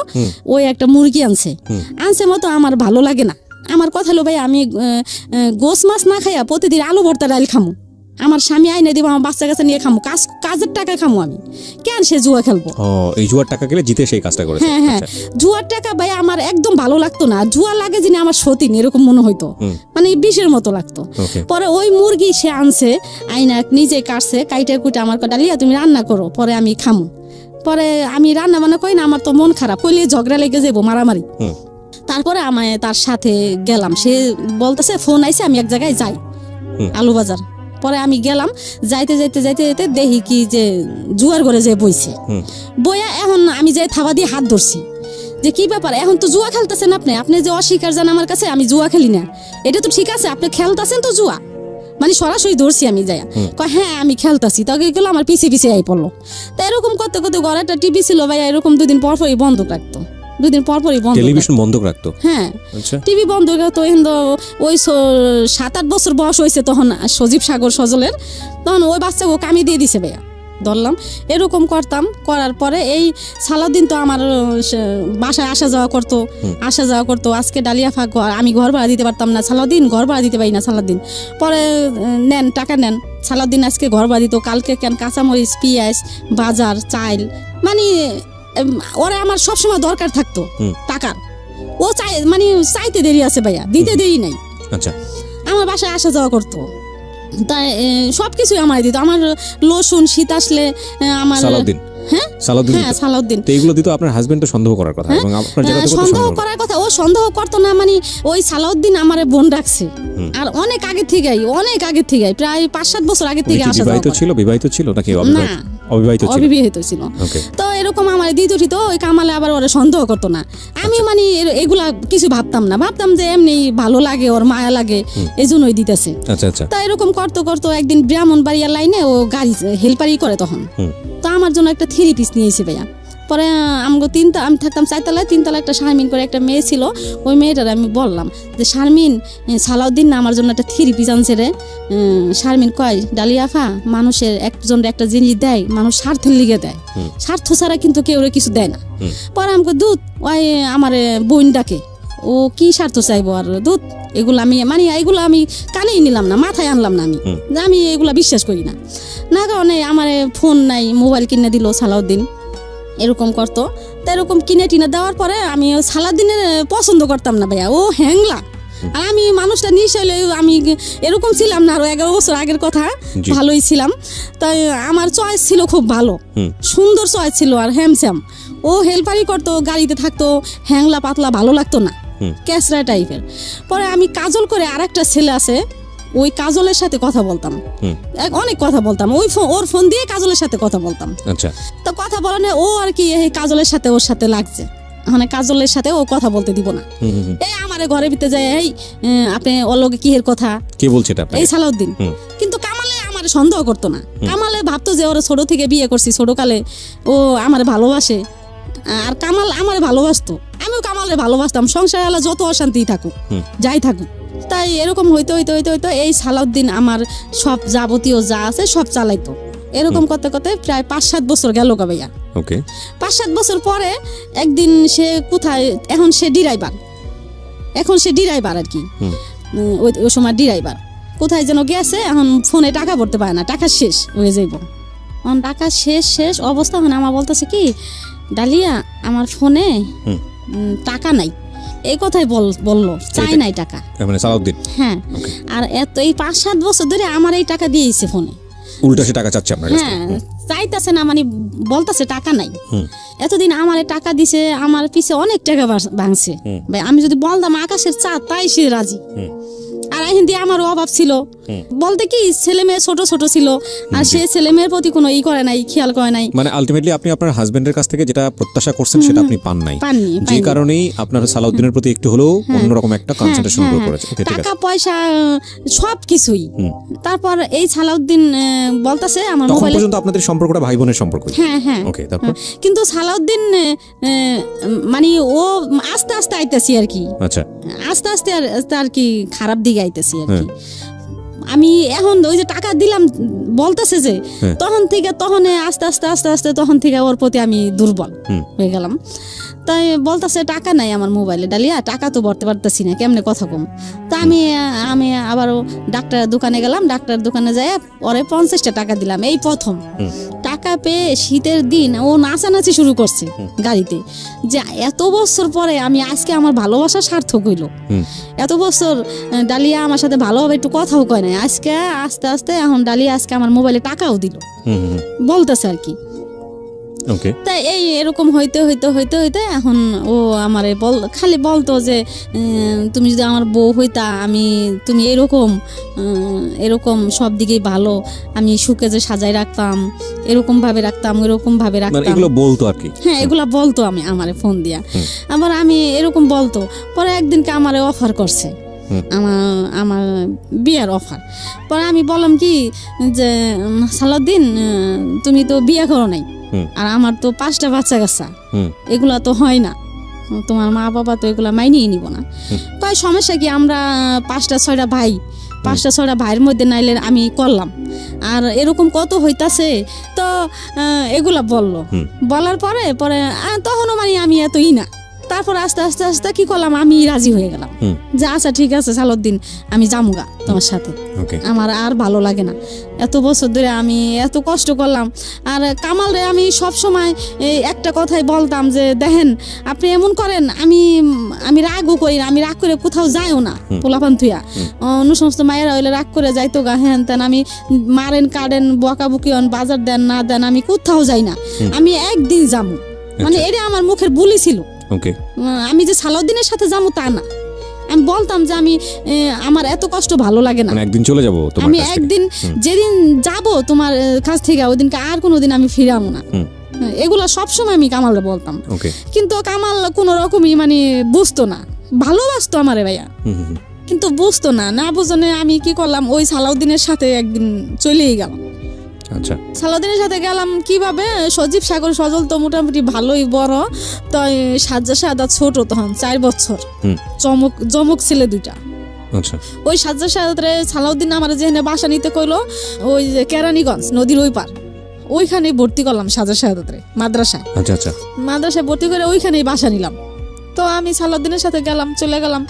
ওই একটা মুরগি আনছে মতো আমার ভালো লাগে না। আমার কথা হলো ভাই, আমি গোস মাছ না খাইয়া প্রতিদিন আলু ভর্তা ডাল খামু, আমার স্বামী আইনে দিব, আমার বাচ্চা কাছে নিয়ে খামু, কাজের টাকা খামু, আমি কেন সে জুয়া খেলবো? এই জুয়ার টাকা গেলে জিতে সেই কাজটা করেছে। হ্যাঁ, জুয়ার টাকা ভাই আমার একদম ভালো লাগতো না। জুয়া লাগে যিনি আমার সতীন এরকম মনে হইতো, মানে বিষের মতো লাগতো। পরে ওই মুরগি সে আনছে, আইনা নিজে কাটছে, কাইটে কুটে আমার ডালিয়া তুমি রান্না করো, পরে আমি খামু। পরে আমি রান্না বান্না করি না, আমার তো মন খারাপ, কইলে ঝগড়া লেগে যাবো, মারামারি। তারপরে আমি তার সাথে গেলাম, সে বলতেছে ফোন আইছে, আমি এক জায়গায় যাই আলু বাজার। পরে আমি গেলাম, যাইতে দেখি কি যে জুয়ার ঘরে যে বইছে, বইয়া এখন আমি যাই থাবা দিয়ে হাত ধরছি যে কি ব্যাপার, এখন তো জুয়া খেলতেছেন আপনি যে অস্বীকার জান আমার কাছে আমি জুয়া খেলি না, এটা তো ঠিক আছে, আপনি খেলতেছেন তো জুয়া, মানে সরাসরি ধরছি আমি যাই। হ্যাঁ আমি খেলতেছি। তখন এগুলো আমার পিছিয়ে আই পড়লো। তা এরকম করতে ঘরে একটা টিভি ছিল ভাইয়া, এরকম 2 দিন পরই বন্ধ রাখতো, 2 দিন পরই বন্ধ, টেলিভিশন বন্ধ রাখতো। হ্যাঁ, টিভি বন্ধ রাখতো। ওই 7-8 বছর বয়স হয়েছে তখন সজীব সাগর সজলের, তখন ওই বাচ্চাকে কামি দিয়ে দিছে ভাইয়া, ধরলাম। এরকম করতাম, করার পরে এই সালাউদ্দিন তো আমার বাসায় আসা যাওয়া করতো। আজকে ডালিয়া আমি ঘর ভাড়া দিতে পারতাম না, সালাউদ্দিন ঘর ভাড়া দিতে পারি না। সালাউদ্দিন পরে টাকা নেন, সালাউদ্দিন আজকে ঘর ভাড়া দিত, কালকে কেন কাঁচামরিচ, পেঁয়াজ, বাজার, চাল, মানে ওরা আমার সবসময় দরকার থাকতো টাকার। ও মানে চাইতে দেরি আছে ভাইয়া, দিতে দেরি নাই। আচ্ছা, আমার বাসায় আসা যাওয়া করতো, তাই সবকিছুই আমার দিত। আমার লসুন শীত আসলে আমার সালাউদ্দিন তো এগুলো দিত আপনার হাজবেন্ড তো সন্দেহ করার কথা, এবং আপনার জায়গা থেকে সন্দেহ করার কথা। ও সন্দেহ করতো না, মানে ওই সালাউদ্দিন আমারে বোন রাখছে, আর অনেক আগে থেকেই প্রায় 5-7 বছর আগে থেকে আসা যাওয়া। বিবাহিত ছিল নাকি অবিবাহিত ছিল? তো এরকম আমার দ্বিতীয় ওই কামালে আবার ওরা সন্দেহ করতো না। আমি মানে এগুলা কিছু ভাবতাম না, ভাবতাম যে এমনি ভালো লাগে, ওর মায়া লাগে, এই জন্যই দিতেছে। আচ্ছা, তা এরকম করতো একদিন ব্রাহ্মণবাড়িয়া লাইনে ও গাড়ি হেল্পারি করে, তখন তো আমার জন্য একটা 3 পিস নিয়েছে ভাইয়া। পরে আমি থাকতাম 4 তলায়, 3 তলায় একটা শারমিন করে একটা মেয়ে ছিল। ওই মেয়েটার আমি বললাম যে শারমিন, সালাউদ্দিন না আমার জন্য একটা 3 পিস আনছে রে। শারমিন কয় ডালিয়াফা, মানুষের একজনের একটা জিনিস দেয়, মানুষ স্বার্থের লিগে দেয়, স্বার্থ ছাড়া কিন্তু কেউ কিছু দেয় না। পরে আমাকে দুধ ওই আমার বোন ডাকে, ও কি স্বার্থ চাইবো আর দুধ, এগুলো আমি কানেই নিলাম না, মাথায় আনলাম না, আমি এগুলা বিশ্বাস করি না। কারণে আমার ফোন নাই, মোবাইল কিনে দিল সালাউদ্দিন, এরকম করতো। তো এরকম কিনে দেওয়ার পরে আমি সালাউদ্দিনের পছন্দ করতাম না ভাইয়া, ও হ্যাংলা। আর আমি মানুষটা নিশ্চয় আমি এরকম ছিলাম না, আরো 11 বছর আগের কথা, ভালোই ছিলাম। তাই আমার চয়েস ছিল খুব ভালো, সুন্দর চয়েস ছিল, আর হ্যামস্যাম। ও হেল্পারি করতো, গাড়িতে থাকতো, হ্যাংলা পাতলা ভালো লাগতো না, ক্যাসরা টাইপের। পরে আমি কাজল করে আরেকটা ছেলে আছে, ওই কাজলের সাথে কথা বলতাম, অনেক কথা বলতাম, ওর ফোন দিয়ে কাজলের সাথে কথা বলতাম। আচ্ছা, তো কথা বলে ও আর কি কাজলের সাথে ওর সাথে লাগছে, মানে কাজলের সাথে ও কথা বলতে দিব না। এই আমারে ঘরের ভিতরে যায়, এই আপনি ওর লগে কি এর কথা, কে বলছে এটা? এই সালাউদ্দিন। কিন্তু কামালে আমার আমার সন্দেহ করতো না। কামালে ভাবতো যে ওরা ছোট থেকে বিয়ে করছি, ছোটকালে ও আমার ভালোবাসে, আর কামাল আমার ভালোবাসতো, আমিও কামালে ভালোবাসতাম। সংসার এলা যত অশান্তি থাকুক, যাই থাকুক, তাই এরকম হইতে হইতে হইতে হইতে এই সালাউদ্দিন আমার সব যাবতীয় যা আছে সব চালাইতো। এরকম করতে করতে প্রায় 5-7 বছর গেল ভাইয়া। ওকে, 5-7 বছর পরে একদিন সে কোথায়, এখন সে ড্রাইভার আর কি, ওই সময় ড্রাইভার কোথায় যেন গেছে, এখন ফোনে টাকা ভরতে পারে না, টাকা শেষ হয়ে যাইব। এখন টাকা শেষ অবস্থা, এখন আমার বলতেছে কি, ডালিয়া আমার ফোনে টাকা নাই, এই কথাই বললো, চাই নাই টাকা, মানে সালাউদ্দিন। হ্যাঁ, আর এত এই 5-7 বছর ধরে আমার এই টাকা দিয়েছে ফোনে, উল্টা সে টাকা চাচ্ছে আপনার কাছে। হ্যাঁ, চাইতেছে না, মানে বলতেছে টাকা নাই। এতদিন আমার টাকা দিছে, আমার পিছে অনেক টাকা ভাঙছে ভাই। আমি যদি বলতাম আকাশের চাঁদ, তাই সে রাজি। আর হিন্দি আমারও অভাব ছিল, বলতে কি ছেলে মেয়ে ছোট ছোট ছিল, আর সে ছেলে মেয়ের প্রতি কোনো করে নাই, খেয়াল করে নাই। মানে আলটিমেটলি আপনি আপনার হাজবেন্ডের কাছ থেকে যেটা প্রত্যাশা করছেন সেটা আপনি পাননি, যে কারণেই আপনার সালাউদ্দিনের প্রতি একটু হলেও অন্যরকম একটা কনসেন্ট্রেশন গ্রো করেছে। ওকে, ঠিক আছে, টাকা পয়সা সব কিছুই। তারপর এই সালাউদ্দিন বলতাছে আমার তখন মোবাইলে, পর্যন্ত আপনাদের সম্পর্কটা ভাই বোনের সম্পর্ক। হ্যাঁ, ওকে, তারপর কিন্তু সালাউদ্দিন মানে ও আস্তে আস্তে আইতেছি আর কি, আচ্ছা, আস্তে আস্তে আর কি খারাপ দিকে আইতেছি আর কি। আমি এখন ওই যে টাকা দিলাম বলতেছে যে, তখন আস্তে আস্তে তখন থেকে ওর প্রতি আমি দুর্বল হয়ে গেলাম। তাই বলতেছে টাকা নাই আমার মোবাইলে, ডালিয়া টাকা তো ভরতে পারতেছি না, কেমনে কথা কম। তা আমি আবারও ডাক্তারের দোকানে গেলাম, ডাক্তার দোকানে যাই ওরে 50টা টাকা দিলাম। এই প্রথম টাকা পেয়ে শীতের দিন ও নাচানাচি শুরু করছে গাড়িতে, যে এত বছর পরে আমি আজকে আমার ভালোবাসা সার্থক হইল। এত বছর ডালিয়া আমার সাথে ভালোভাবে একটু কথাও কয় নাই, আজকে আস্তে আস্তে এখন ডালিয়া আজকে আমার মোবাইলে টাকাও দিল, বলতেছে আর কি। তাই এই এরকম হইতে এখন ও আমারে খালি বলতো যে, তুমি যদি আমার বউ হইতা, তুমি এরকম সব দিকেই ভালো, আমি সুখে যে সাজাই রাখতাম, এরকম ভাবে রাখতাম, ওইরকম ভাবে রাখতাম, এগুলো বলতো আর কি। হ্যাঁ, এগুলা বলতো আমারে ফোন দিয়া। আবার আমি এরকম বলতো। পরে একদিনকে আমারে অফার করছে, আমার বিয়ের অফার। পরে আমি বললাম কি যে, সালাউদ্দিন তুমি তো বিয়ে করো নাই, আর আমার তো 5টা বাচ্চা কাচ্চা, এগুলা তো হয় না, তোমার মা বাবা তো এগুলা মাইনেই নিব না। তাই সমস্যা কি, আমরা 5টা-6টা ভাইয়ের মধ্যে নাইলে আমি করলাম, আর এরকম কত হইতাছে। তো এগুলা বলার পরে তখনও মানে আমি এতই না। তারপর আস্তে আস্তে কি করলাম, আমি রাজি হয়ে গেলাম যে আচ্ছা ঠিক আছে সালাউদ্দিন, আমি যামুগা তোমার সাথে, আমার আর ভালো লাগে না। এত বছর ধরে আমি এত কষ্ট করলাম। আর কামাল রে আমি সব সময় একটা কথাই বলতাম যে, দেখেন আপনি এমন করেন, আমি রাগও করি না, আমি রাগ করে কোথাও যাইও না, পোলাপান থুয়া। অন্য সমস্ত মায়েরা হইলে রাগ করে যাইতো গা, হ্যান তেন, আমি মারেন কাটেন বকাবকি হন, বাজার দেন না দেন, আমি কোথাও যাই না, আমি একদিন যামু। মানে এটা আমার মুখের বুলি ছিল। আমি যে সালাউদ্দিনের সাথে যাবো তা না, আমি বলতাম যে আমার এত কষ্ট ভালো লাগে না, একদিন চলে যাবো, আমি একদিন যেদিন যাব তোমার কাছ থেকে ওইদিনকে আর কোনোদিন আমি ফিরাবো না। এগুলা সবসময় আমি কামালরে বলতাম, কিন্তু কামাল কোনো রকমই মানে বুঝতো না, ভালোবাসতো আমারে ভাইয়া, কিন্তু বুঝতো না বুঝনে আমি কি করলাম, ওই সালাউদ্দিনের সাথে একদিন চলেই গেলাম। আচ্ছা, সালাউদ্দিনের সাথে গেলাম কিভাবে, সজীব সাগর সজল তো মোটামুটি ভালোই বড়, তো সাজ্জা ছোট, তখন 4 বছর, জমক ছেলে 2টা। আচ্ছা, ওই সাজ্জা সালাউদ্দিন আমার যেখানে বাসা নিতে কইলো, ওই যে কেরানীগঞ্জ নদীর ওই পার, ওইখানে ভর্তি করলাম সাজ্জা মাদ্রাসায়। আচ্ছা, মাদ্রাসায় ভর্তি করে ওইখানেই বাসা নিলাম। তো আমি সালাউদ্দিনের সাথে চলে গেলাম।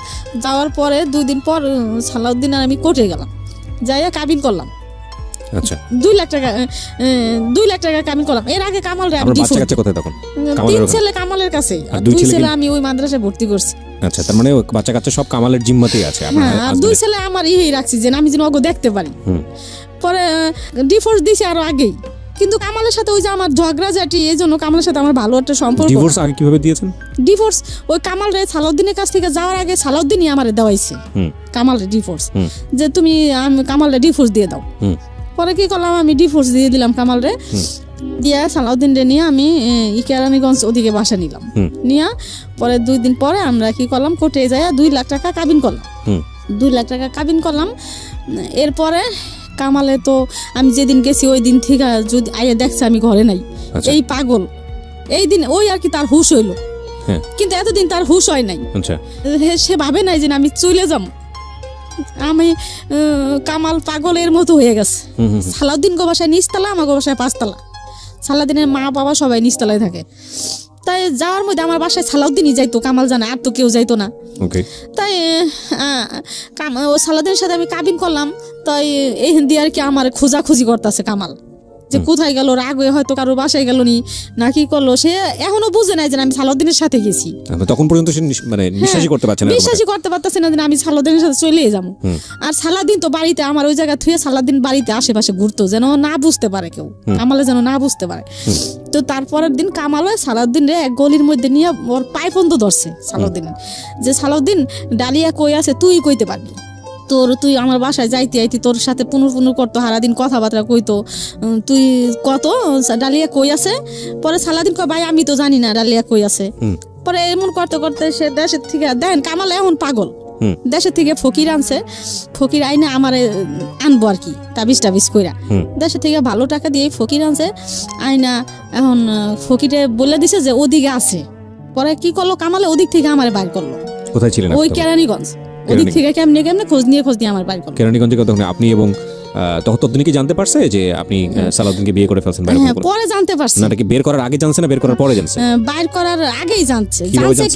যাওয়ার পরে 2 দিন পর সালাউদ্দিন আর আমি কোর্টে গেলাম, যাইয়া কাবিন করলাম। আচ্ছা, 2 লাখ টাকা কামিং করলাম। এর আগে কামাল রে আমি কোথায় তখন? 3 ছেলে কামালের কাছে, আর 2 ছেলে আমি ওই মাদ্রাসায় ভর্তি করছি। আচ্ছা, তার মানে বাচ্চা কাচ্চা সব কামালের জিম্মাতেই আছে। হ্যাঁ, আর 2 ছেলে আমার রাখছি যে আমি যেন ওগো দেখতে পারি। পরে ডিভোর্স দিছি আরো আগেই, কিন্তু কামালের সাথে ওই যে আমার ঝগড়াঝাটি, এই জন্য কামালের সাথে আমার ভালো একটা সম্পর্ক। ডিভোর্স আগে কিভাবে দিয়েছেন? ডিভোর্স ওই কামাল রে সালাউদ্দিনের কাছ থেকে যাওয়ার আগে সালাউদ্দিনই আমারে দেওয়াইছে কামাল রে ডিভোর্স, যে তুমি কামাল রে ডিভোর্স দিয়ে দাও। পরে কি করলাম, আমি ডিভোর্স দিয়ে দিলাম কামাল রে, দিয়া সালাউদ্দিন রে নিয়ে আমি কেরানীগঞ্জ ওদিকে বাসা নিলাম। নিয়ে পরে 2 দিন পরে আমরা কি করলাম, কোর্টে যাইয়া 2 লাখ টাকা কাবিন করলাম। 2 লাখ টাকা কাবিন করলাম। এরপরে কামালে তো আমি যেদিন গেছি ওই দিন থেকে যদি আইয়া দেখছে আমি ঘরে নাই, আচ্ছা। এই পাগল এই দিন ওই আর কি তার হুশ হইলো, হ্যাঁ। কিন্তু এতদিন তার হুশ হয় নাই। আচ্ছা সে ভাবে নাই যে আমি চলে যাব, আমি কামাল পাগলের মতো হয়ে গেছে। সালাউদ্দিন গো বাসায় নিচতলা, আমার গো বাসায় 5 তলা। সালাউদ্দিনের মা বাবা সবাই নিচতলায় থাকে, তাই যাওয়ার মধ্যে আমার বাসায় সালাউদ্দিনই যাইতো, কামাল জানে, আর তো কেউ যাইতো না। ওকে। তাই ও সালাউদ্দিনের সাথে আমি কাবিন করলাম, তাই এই হিন্দি আর কি আমার খোঁজাখুঁজি করতেছে কামাল, যে কোথায় গেল, রাগ হয়ে হয়তো কারোর বাসায় গেল নি না কি করলো, সে এখনো বুঝে নাই যে আমি সালাউদ্দিনের সাথে গেছি। তখন পর্যন্ত সে মানে বিশ্বাসই করতে পারছে না, বিশ্বাসই করতে পারতেছে না যে আমি সালাউদ্দিনের সাথে চলে যাবো। আর সালাউদ্দিন তো বাড়িতে, আমার ওই জায়গা থুয়ে সালাউদ্দিন বাড়িতে আশেপাশে ঘুরতো, যেন না বুঝতে পারে কেউ, কামালে যেন না বুঝতে পারে। তো তারপরের দিন কামাল সালাউদ্দিন রে এক গলির মধ্যে নিয়ে ওর পায়ে পর্যন্ত ধরছে সালাউদ্দিনের, যে সালাউদ্দিন ডালিয়া কই আছে তুই কইতে পারবি, তুই আমার বাসায় যাইতে আইতি, তোর সাথে পুনর করতো, সারাদিন কথাবার্তা কইতো, তুই কত ডালিয়া কই আছে। পরে সালাউদ্দিন কয় ভাই আমি তো জানি না ডালিয়া কই আছে। পরে এমন করতে করতে সে দেশের থেকে দেখেন কামাল এখন পাগল, দেশের থেকে ফকির আনছে, ফকির আইনে আমার আনবো আর কি তাবিজ কইরা, দেশের থেকে ভালো টাকা দিয়ে ফকির আনছে আইনা, এখন ফকিরে বলে দিছে যে ওদিকে আছে। পরে কি করলো কামালে, ওদিক থেকে আমার বাইর করলো। কোথায় ছিলেন? ওই কেরানীগঞ্জ, ওদিক থেকে কেমনে খোঁজ নিয়ে আমার বাইর করলো। কেরানীগঞ্জে তখন আপনি এবং তখন কি জানতে পারছে যে আপনি সালাউদ্দিনকে বিয়ে করে ফেলছেন? হ্যাঁ, পরে জানতে পারছে। না নাকি বের করার আগে জানছে না বের করার পরে জানছে? বাইর করার আগেই জানছে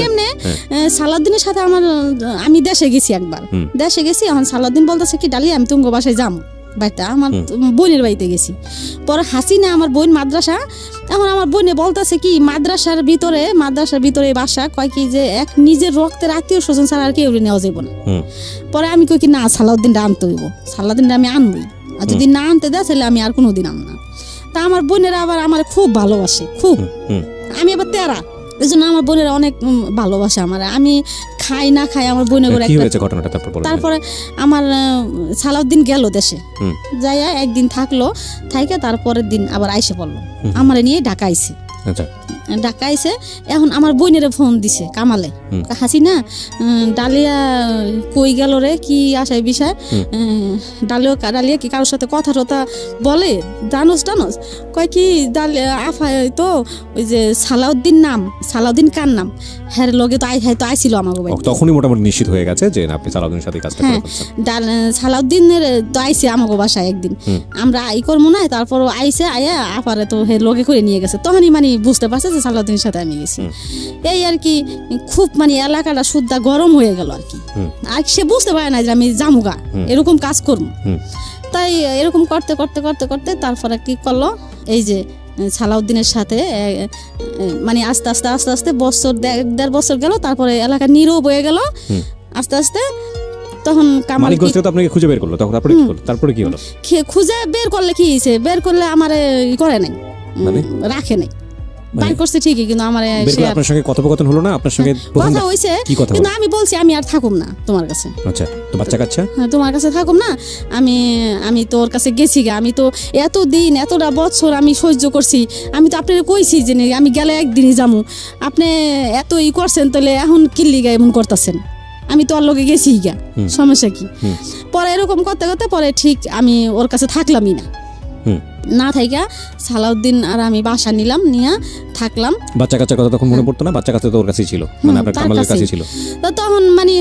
কেমনে, সালাউদ্দিনের সাথে আমি দেশে গেছি একবার, দেশে গেছি, এখন সালাউদ্দিন বলতেছে কি ডালি আমি তোমার বাসায় যাবো, বাড়িতে আমার বোনের বাড়িতে গেছি। পরে হাসিনা আমার বোন মাদ্রাসা, এখন আমার বোনে বলতেছে কি মাদ্রাসার ভিতরে বাসা, কয় কি যে এক নিজের রক্তের আত্মীয় স্বজন ছাড়া আর কেউ নেওয়া যাবো না। পরে আমি কই কি না সালাউদ্দিনটা আনতে হইব, সালাউদ্দিনটা আমি আনবই, আর যদি না আনতে দেয় তাহলে আমি আর কোনোদিন আনব না। তা আমার বোনেরা আবার আমার খুব ভালোবাসে, খুব, আমি আবার তেরা, এই জন্য আমার বোনেরা অনেক ভালোবাসে আমার। আমি খাই না খাই আমার বোনে করে তারপরে আমার সালাউদ্দিন গেল দেশে, যাইয়া একদিন থাকলো, থাইকা তারপরের দিন আবার আইসে পড়লো, আমার নিয়ে ঢাকা আইছে। ঢাকা আইসে, এখন আমার বোনেরে ফোন দিছে কামালে, হাসিনা ডালিয়া কই গেল রে, কি আসায় বিষয়, ডালিয়া কি কারোর সাথে কথা টথা বলে, জানোস কয় কি ডালিয়া আফায় তো ওই যে সালাউদ্দিন কার নাম, হ্যাঁ লগে তো আইছিল আমার বাড়ি, তখনই মোটামুটি নিশ্চিত হয়ে গেছে যে আপনি সালাউদ্দিনের সাথে কাজটা করছেন। সালাউদ্দিনের তো আইছে আমাকে বাসায় একদিন, আমরা আই করবো না, তারপর আইসে আয়া আপারে তো হে লগে করে নিয়ে গেছে, তখনই মানে বুঝতে পারছে যে সালাউদ্দিনের সাথে আমি গেছি। এই আর কি খুব মানে এলাকাটা সুদ্ধা গরম হয়ে গেল আর কি, আর সে বুঝতে পারে না যে আমি জামুগা এরকম কাজ করবো। তাই এরকম করতে করতে করতে করতে তারপরে কি করলো, এই যে সালাউদ্দিনের সাথে মানে আস্তে আস্তে আস্তে আস্তে বছর 1.5 বছর গেল, তারপরে এলাকা নীরব হয়ে গেল আস্তে আস্তে। তখন কামাল আপনাকে খুঁজে বের করলো, তখন তারপরে কি হলো? খুঁজে বের করলে কি হয়েছে, বের করলে আমার করে নাই, রাখে নাই, বাই করছে ঠিকই, কিন্তু আমার আপনার সঙ্গে কথোপকথন হলো না, আপনার সঙ্গে কথা হইছে, কিন্তু আমি বলছি আমি আর থাকুম না তোমার কাছে। আচ্ছা, তো বাচ্চা কাচ্চা তোমার কাছে থাকুম না, আমি তোর কাছে গেছি গা, আমি তো এতদিন এতটা বছর আমি সহ্য করছি, আমি তো আপনাকে কইছি যে আমি গেলে একদিনই যাবো, আপনি এত করছেন, তাহলে এখন কিল্লি গা এমন করতেছেন, আমি তো ওর লগে গেছি গা, সমস্যা কি? পরে এরকম করতে করতে পরে ঠিক আমি ওর কাছে থাকলামই না থাইকা সালাউদ্দিন আর আমি বাসা নিলাম, নিয়ে থাকলাম। বাচ্চা কাচ্চার কথা তখন মনে পড়তো না? বাচ্চা কাচ্চা তো ওর কাছেই ছিল, মানে আপনার কামালের কাছেই ছিল। তো তখন মানে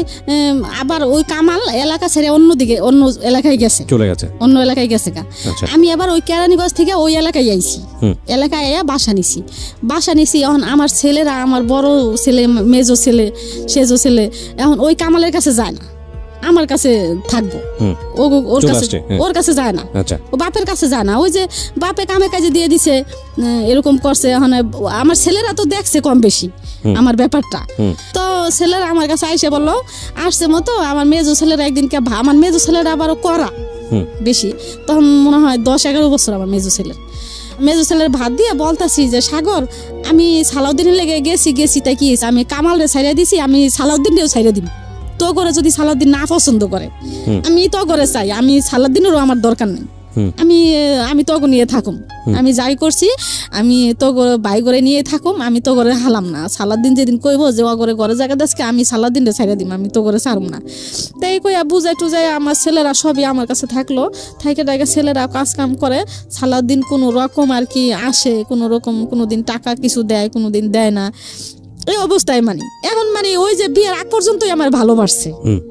আবার ওই কামাল এলাকা ছেড়ে অন্য এলাকায় গেছে, চলে গেছে, অন্য এলাকায় গেছে গা। আমি আবার ওই কেরানীগঞ্জ থেকে ওই এলাকায় আইছি, এলাকায় আইয়া বাসা নিছি। এখন আমার ছেলেরা, আমার বড় ছেলে, মেজো ছেলে, সেজো ছেলে, এখন ওই কামালের কাছে যায় না, আমার কাছে থাকবো, ওর কাছে যায় না, ও বাপের কাছে যায় না, ওই যে বাপে কামে কাজে দিয়ে দিছে, এরকম করছে। এখন আমার ছেলেরা তো দেখছে কম বেশি আমার ব্যাপারটা, তো ছেলেরা আমার কাছে আইসে বললো, আসছে মতো আমার মেজো ছেলেরা একদিনকে, আমার মেজো ছেলেরা আবারও করা বেশি, তখন মনে হয় 10-11 বছর আমার মেজো ছেলের ভাত দিয়ে বলতাছি যে সাগর আমি সালাউদ্দিনের লেগে গেছি তাই কি আমি কামালরে ছাইড়া দিছি, আমি সালাউদ্দিনরেও ছাইড়া দিব, তো করে যদি সালাউদ্দিন না পছন্দ করে আমি তো করে চাই, আমি সালাউদ্দিনেরও আমার দরকার নেই, আমি তখন নিয়ে থাকুম, আমি যাই করছি আমি তো বাই করে নিয়ে থাকুম, আমি তো করে হালাম না। সালাদিন যেদিন কইব যে ও করে ঘরে জায়গা দেশকে আমি সালাদিন ছাইড়া দিম, আমি তো করে ছাড়ুম না। তাই কইয়া বুঝাই টুজাই আমার ছেলেরা সবই আমার কাছে থাকলো, থাইকে টাইকে ছেলেরা কাজ কাম করে। সালাদিন কোনো রকম আর কি আসে, কোনো রকম কোনোদিন টাকা কিছু দেয়, কোনোদিন দেয় না, এই অবস্থায় মানে এখন মানে ওই যে বিয়ের আগ পর্যন্তই আমার ভালোবাসছে।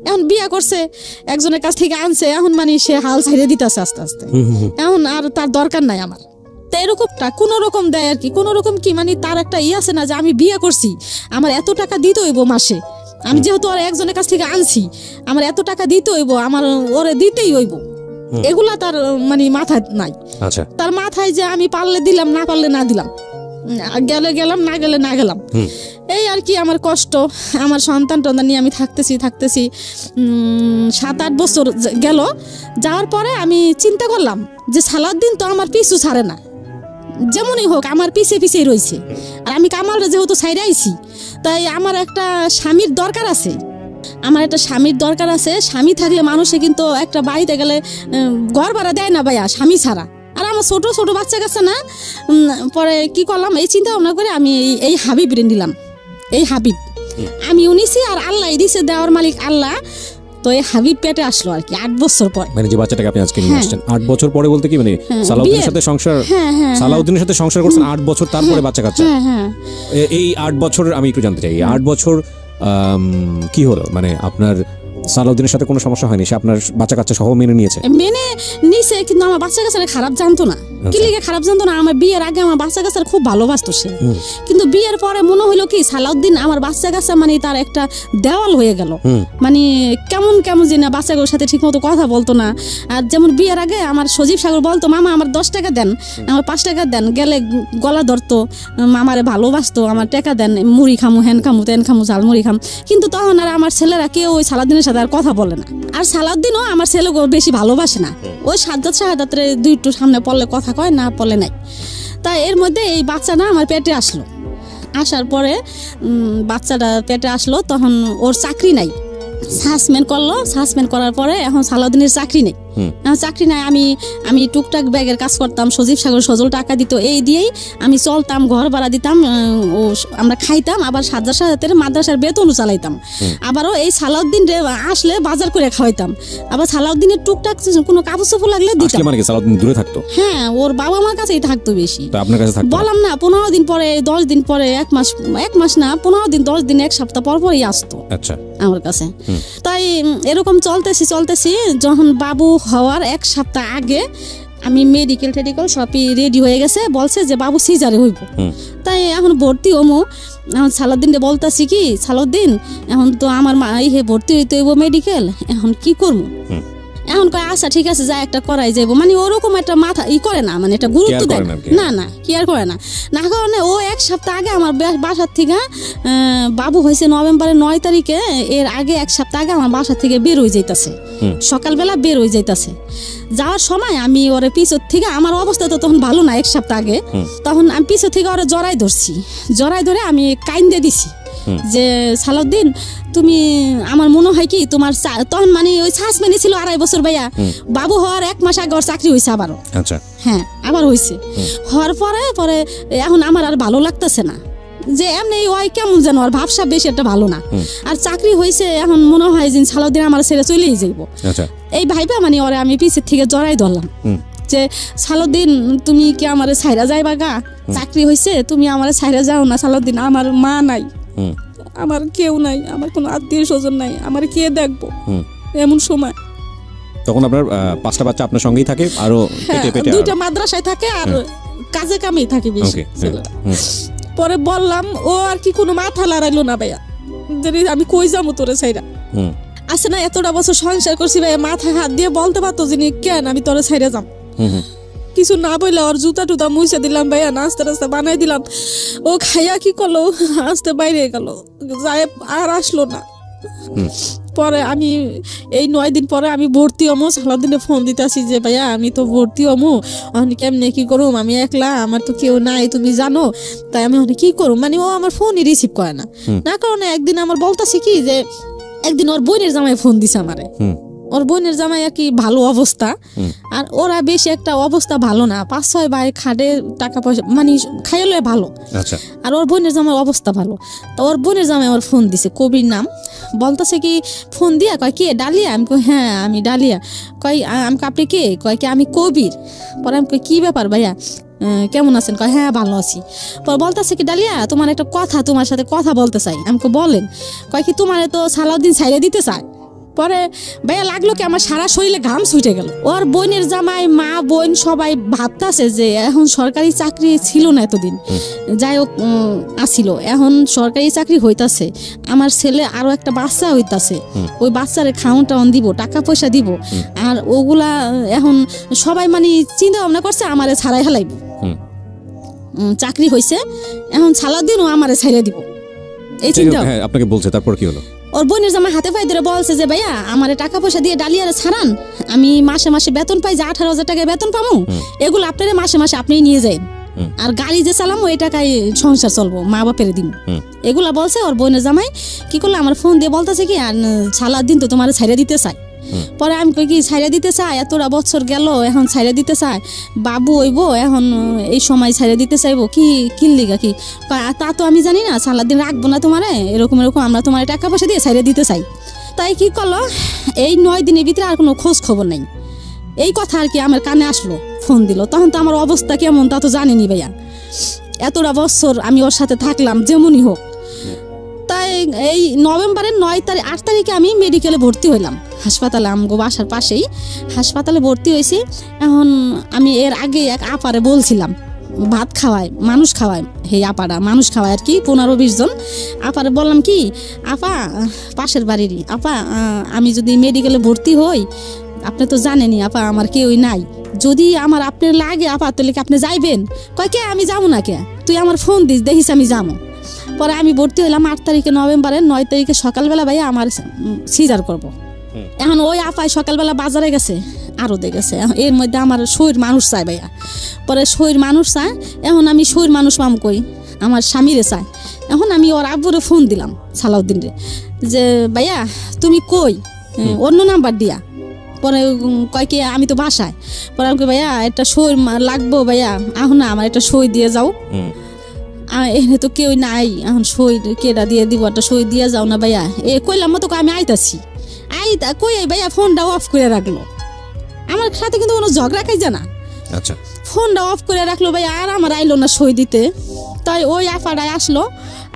এখন বিয়ে করছে, একজনের কাছ থেকে আনছে, এখন মানে সে হাল ছাইড়ে দিতেছে আস্তে আস্তে, এখন আর তার দরকার নাই আমার। তো এরকমটা কোনো রকম দেয় আর কি, কোনো রকম কি মানে তার একটা আছে না যে আমি বিয়ে করছি আমার এত টাকা দিতে হইব মাসে, আমি যেহেতু আর একজনের কাছ থেকে আনছি আমার এত টাকা দিতে হইব, আমার ওরে দিতেই হইব, এগুলা তার মানে মাথায় নাই। আচ্ছা, তার মাথায় যে আমি পারলে দিলাম, না পারলে না দিলাম, গেলে গেলাম, না গেলে না গেলাম, এই আর কি আমার কষ্ট। আমার সন্তান টন্তান নিয়ে আমি থাকতেছি 7-8 বছর গেল। যাওয়ার পরে আমি চিন্তা করলাম যে সালাউদ্দিন তো আমার পিছু ছাড়ে না, যেমনই হোক আমার পিছে পিছেই রয়েছে, আর আমি কামালরে যেহেতু ছাইড়ে আইছি, তাই আমার একটা স্বামীর দরকার আছে, আমার একটা স্বামীর দরকার আছে। স্বামী থাকলে মানুষে কিন্তু একটা বাড়িতে গেলে ঘর ভাড়া দেয় না ভাইয়া স্বামী ছাড়া। আর আমার ছোট ছোট বাচ্চা কাছে না, পরে কি করলাম এই চিন্তা ভাবনা করে আমি এই হাবিব রে নিলাম। এই হাবিব আমি উনিছি, আর আল্লাহ দিছে, দেওয়ার মালিক আল্লাহ। তো এই হাবিব পেটে আসলো আর কি 8 বছর পর। মানে যে বাচ্চাটাকে আপনি আজকে নিয়ে আসছেন 8 বছর পরে বলতে কি মানে সালাউদ্দিনের সাথে সংসার, সালাউদ্দিনের সাথে সংসার করছেন 8 বছর, তারপরে বাচ্চা কাচ্চা। এই 8 বছর আমি একটু জানতে চাই, এই 8 বছর কি হলো, মানে আপনার সালাউদ্দিনের সাথে কোনো সমস্যা হয়নি? সে আপনার বাচ্চা কাচ্চা সহ মেনে নিয়েছে? মেনে নিছে, কিন্তু আমার বাচ্চা কাচ্চারা খারাপ জানতো না। কি লিগে খারাপ জানতো না? আমার বিয়ের আগে আমার বাচ্চা কাচ্চারা খুব ভালোবাসতো সে, কিন্তু বিয়ের পরে মনে হইলো কি সালাউদ্দিন আমার বাচ্চা কাচ্চা মানে তার একটা দেওয়াল হয়ে গেল, মানে কেমন কেমন যে না বাচ্চাগুলোর সাথে ঠিক মতো কথা বলতো না। আর যেমন বিয়ের আগে আমার সজীব সাগর বলতো মামা আমার 10 টাকা দেন, আমার 5 টাকা দেন, গেলে গলা ধরতো, মামারে ভালোবাসতো, আমার টাকা দেন, মুড়ি খামু, হেন খামু, তেন খামু, ঝালমুড়ি খাম। কিন্তু তখন আর আমার ছেলেরা কেউ ওই সালাউদ্দিনের সাথে আর কথা বলে না। আর সালাউদ্দিনও আমার ছেলেকে বেশি ভালোবাসে না, ওই সাজ্জাদ শাহাদাতের 2 একটু সামনে পড়লে কথা কয়, না পড়লে নাই। তাই এর মধ্যে এই বাচ্চা না আমার পেটে আসলো। আসার পরে বাচ্চাটা পেটে আসলো, তখন ওর চাকরি নাই, সাসপেন্ড করলো। সাসপেন্ড করার পরে এখন সালাউদ্দিনের চাকরি নেই, চাকরি নাই। আমি টুকটাক ব্যাগের কাজ করতাম, সজীব সাগর সজল টাকা দিত, এই দিয়েই আমি চলতাম, ঘর ভাড়া দিতাম, ও আমরা খাইতাম, আবার সাজ্জাদ শাহাদাতের মাদ্রাসার বেতনও চালাইতাম। আবারও এই সালাউদ্দিন আসলে বাজার করে খাওয়াইতাম, আবার সালাউদ্দিনের টুকটাক কোনো কাপড় চোপড় লাগলে দিতাম। মানে কি সালাউদ্দিন দূরে থাকতো? হ্যাঁ, ওর বাবা মার কাছেই থাকতো বেশি। তো আপনার কাছে থাকতো? বললাম না, 15 দিন পরে, 10 দিন পরে, 1 মাস না, 15 দিন, 10 দিন, 1 সপ্তাহ পর পরই আসতো আচ্ছা আমার কাছে। তাই এরকম চলতেছি, যখন বাবু হওয়ার 1 সপ্তাহ আগে আমি মেডিকেল সবই রেডি হয়ে গেছে, বলছে যে বাবু সিজারে হইব। তাই এখন ভর্তি হমু। এখন সালাউদ্দিনকে বলতেছি কি, সালাউদ্দিন এখন তো আমার মা ভর্তি হইতে হইব মেডিকেল, এখন কি করবো? এখন কয় আচ্ছা ঠিক আছে, যা একটা করাই যাবো, মানে ওরকম একটা মাথা করে না, মানে এটা গুরুত্ব দেয় না, কি আর করে না। না কারণে ও 1 সপ্তাহ আগে আমার বাসার থেকে, বাবু হয়েছে নভেম্বরের 9 তারিখে, এর আগে 1 সপ্তাহ আগে আমার বাসার থেকে বের হয়ে যাইতেছে, সকালবেলা বের হয়ে যাইতেছে। যাওয়ার সময় আমি ওরে পিছর থেকে, আমার অবস্থা তো তখন ভালো না 1 সপ্তাহ আগে, তখন আমি পিছর থেকে ওরে জড়াই ধরে আমি কাইন্দে দিছি যে সালাউদ্দিন তুমি, আমার মনে হয় কি তোমার তখন মানে ওই সাসপেন্ড ছিল 2.5 বছর ভাইয়া, বাবু হওয়ার 1 মাস আগে ওর চাকরি হয়েছে আবারও। আচ্ছা, হ্যাঁ আবার হয়েছে। হওয়ার পরে এখন আমার আর ভালো লাগতেছে না, যে এমনি ওই কেমন যেন আর ভাবসা বেশি একটা ভালো না। আর চাকরি হয়েছে, এখন মনে হয় যে সালাউদ্দিন আমার ছেড়ে চলেই যাইব। এই ভাইবা মানে ওরে আমি পিছের থেকে জড়াই ধরলাম যে সালাউদ্দিন তুমি কি আমার ছাইরা যাইবা গা, চাকরি হয়েছে, তুমি আমার ছাইরা যাও না সালাউদ্দিন, আমার মা নাই, আমার কেউ নাই, আমার কোনো আত্মীয় স্বজন নাই, আমার কে দেখবো এমন সময়। তখন আপনার 5টা বাচ্চা আপনার সঙ্গেই থাকে, আরো পেটে 2টা মাদ্রাসায় থাকে, আর কাজে কামেই থাকে বেশি। পরে বললাম, ও আর কি কোনো মাথা লড়াইলো না ভাইয়া, আমি কই যাবো তোরে ছাইরা। আছে না এতটা বছর সংসার করছি ভাইয়া, মাথা হাত দিয়ে বলতে পারতো যে কেন আমি তোরে ছাইরা যাম। কিছু না বললে ওর জুতা টুতা মুছে দিলাম ভাইয়া, নাস্তা টাস্তা বানাই দিলাম, ও খাইয়া কি করলো, আসতে বাইরে গেল, যায় আর আসলো না। পরে আমি এই 9 দিন পরে আমি ভর্তি হমো, সালাউদ্দিনে ফোন দিতেছি যে ভাইয়া আমি তো ভর্তি হমো, আমি কেমনে কি করুম, আমি একলা, আমার তো কেউ নাই তুমি জানো, তাই আমি কি করুম, মানে ও আমার ফোনই রিসিভ করে না। না কারণে একদিন আমার বলতেছি কি যে, একদিন ওর বোনের জামাই ফোন দিছে আমারে, ওর বোনের জামাই আর কি ভালো অবস্থা, আর ওরা বেশি একটা অবস্থা ভালো না, 5-6 ভাই খাটে, টাকা পয়সা মানে খাইলে ভালো। আচ্ছা, আর ওর বোনের জামাই অবস্থা ভালো। তো ওর বোনের জামাই ওর ফোন দিছে, কবির নাম, বলতেছে কি ফোন দিয়া কয় কে ডালিয়া? আমি কই হ্যাঁ আমি ডালিয়া। কয় আমি আপনি কে? কয় কি আমি কবির। পরে আমি কই কি ব্যাপার ভাইয়া, কেমন আছেন? কয় হ্যাঁ ভালো আছি। পর বলতেছে কি ডালিয়া তোমার একটা কথা, তোমার সাথে কথা বলতে চাই। আমি কই বলেন। কয় কি তোমার তো সালাউদ্দিন ছাইড়ে দিতে চায়। পরে ভাইয়া লাগলো কি আমার সারা শরীরে ঘাম ছুটে গেল। ওর বোনের জামাই, মা বোন সবাই ভাবতেছে যে এখন সরকারি চাকরি ছিল না এতদিন, যাই হোক আসিল, এখন সরকারি চাকরি হইতাছে, আমার ছেলে আরো একটা বাচ্চা হইতাছে, ওই বাচ্চারে খাওয়ান টাউন দিব, টাকা পয়সা দিব, আর ওগুলা এখন সবাই মানে চিন্তা ভাবনা করছে আমারে ছাড়াই হেলাইব। চাকরি হইছে, এখন সালাউদ্দিনও আমারে ছাইড়ে দিব, এই চিন্তা। হ্যাঁ, আপনাকে বলছে, তারপর কি হলো? ওর বোনের জামা হাতে পায়ে ধরে বলছে যে ভাইয়া আমার টাকা পয়সা দিয়ে ডালিয়ারে ছাড়ান, আমি মাসে মাসে বেতন পাই, যে 18,000 টাকা বেতন পাবো, এগুলো আপনারা মাসে মাসে আপনি নিয়ে যান, আর গাড়ি যে চালামো এই টাকায় সংসার চলবো, মা বাপের দিন, এগুলা বলছে। ওর বোনের জামাই কি করলো, আমার ফোন দিয়ে বলতেছে কি সালাউদ্দিন তো তোমার ছাইড়ে দিতে চাই। পরে আমি কই কি ছাইড়ে দিতে চাই, এতটা বছর গেল, এখন ছাইড়ে দিতে চাই, বাবু হইব, এখন এই সময় ছাইড়ে দিতে চাইবো কি কিনলিগা কি? তা তো আমি জানি না, সালাউদ্দিন রাখবো না তোমারে, এরকম এরকম আমরা তোমার টাকা পয়সা দিয়ে ছাইড়ে দিতে চাই। তাই কি করলো, এই 9 দিনের ভিতরে আর কোনো খোঁজ খবর নেই। এই কথা আর কি আমার কানে আসলো, ফোন দিল, তখন তো আমার অবস্থা কেমন তা তো জানিনি ভাইয়া, এতটা বছর আমি ওর সাথে থাকলাম যেমনই হোক। তাই এই নভেম্বরের 8 তারিখে আমি মেডিকেলে ভর্তি হইলাম, হাসপাতালে, আমগো বাসার পাশেই হাসপাতালে ভর্তি হয়েছি। এখন আমি এর আগে এক আপারে বলছিলাম ভাত খাওয়ায়, মানুষ খাওয়ায়, হে আপারা মানুষ খাওয়ায় আর কি, 15-20 জন। আপারে বললাম কি আপা, পাশের বাড়িরই আপা, আমি যদি মেডিকেলে ভর্তি হই, আপনি তো জানেনই আপা আমার কেউই নাই, যদি আমার আপনার লাগে আপা তাহলে কি আপনি যাইবেন? কয় কে আমি যাবো না কে, তুই আমার ফোন দিস, দেখিস আমি যাবো। পরে আমি ভর্তি হইলাম 8 তারিখে নভেম্বরের, 9 তারিখে সকালবেলা ভাই আমার সিজার করব। এখন ওই আপায় সকালবেলা বাজারে গেছে, আরও দেখেছে, এর মধ্যে আমার শরীর মানুষ চায় ভাইয়া। পরে শরীর মানুষ চায়, এখন আমি শরীর মানুষ পাম কই, আমার স্বামীরে চায়। এখন আমি ওর আব্বুরে ফোন দিলাম সালাউদ্দিনরে, যে ভাইয়া তুমি কই, অন্য নাম্বার দিয়া। পরে কয় কি আমি তো বাসায়। পরে আমি ভাইয়া একটা সই লাগবো ভাইয়া, এখন না আমার একটা সই দিয়ে যাও, এখানে তো কেউ নাই, এখন সই কেডা দিয়ে দিব, একটা সই দিয়ে যাও না ভাইয়া। কইলাম মতো আমি আইতাছি, কই ভাইয়া ফোনটা অফ করে রাখলো, আমার সাথে কিন্তু কোনো ঝগড়া খাই জানা। আচ্ছা, ফোনটা অফ করে রাখলো ভাইয়া, আর আমার আইলো না সই দিতে। তাই ওই আপাটাই আসলো,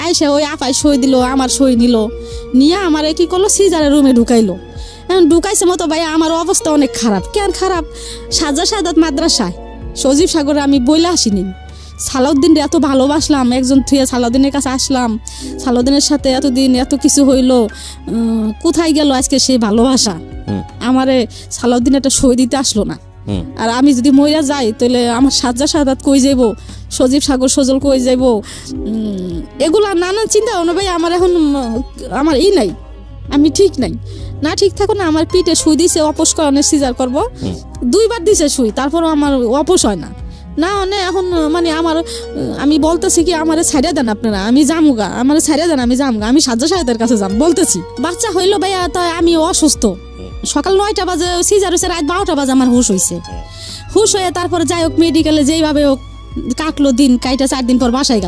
আইসা ওই আপাই সই দিল, আমার সই নিল, নিয়ে আমার কি করলো সিজারের রুমে ঢুকাইলো। এখন ঢুকাইছে মতো ভাইয়া আমার অবস্থা অনেক খারাপ। কেন খারাপ? সাজা সাদাত মাদ্রাসায় সজীব সাগরে আমি বইলে আসিনি, সালাউদ্দিনরে এত ভালোবাসলাম, একজন থুয়ে সালাউদ্দিনের কাছে আসলাম, সালাউদ্দিনের সাথে এতদিন এত কিছু হইলো, কোথায় গেল আজকে সেই ভালোবাসা? আমারে সালাউদ্দিন একটা সই দিতে আসলো না। আর আমি যদি মইরা যাই তাহলে আমার সাজা সাদাত কই যাইব, সজীব সাগর সজল কই যাইব, এগুলা নানান চিন্তা ভাবনা ভাই আমার এখন, আমার নাই, আমি ঠিক নাই। না ঠিক থাকো না, আমার পিঠে সুই দিছে, অপস করানোর সিজার করবো, 2 বার দিছে সুই, তারপরও আমার অপস হয় না। না মানে এখন মানে আমার, আমি বলতেছি কি আমারে ছাড়িয়ে দেন আপনারা, আমি যামুগা, আমারে ছাড়িয়ে দেন, আমি যামুগা, আমি সাজ্জা সাহেবের কাছে যাম বলতেছি। বাচ্চা হইলো ভাইয়া, তাই আমি অসুস্থ, সকাল 9টা বাজে সিজার হয়েছে, রাত 12টা বাজে আমার হুশ হয়েছে। হুশ হয়ে তারপরে যাই হোক মেডিকেলে যেইভাবে হোক কাটলো দিন, কাইটা 4 দিন পর বাসায়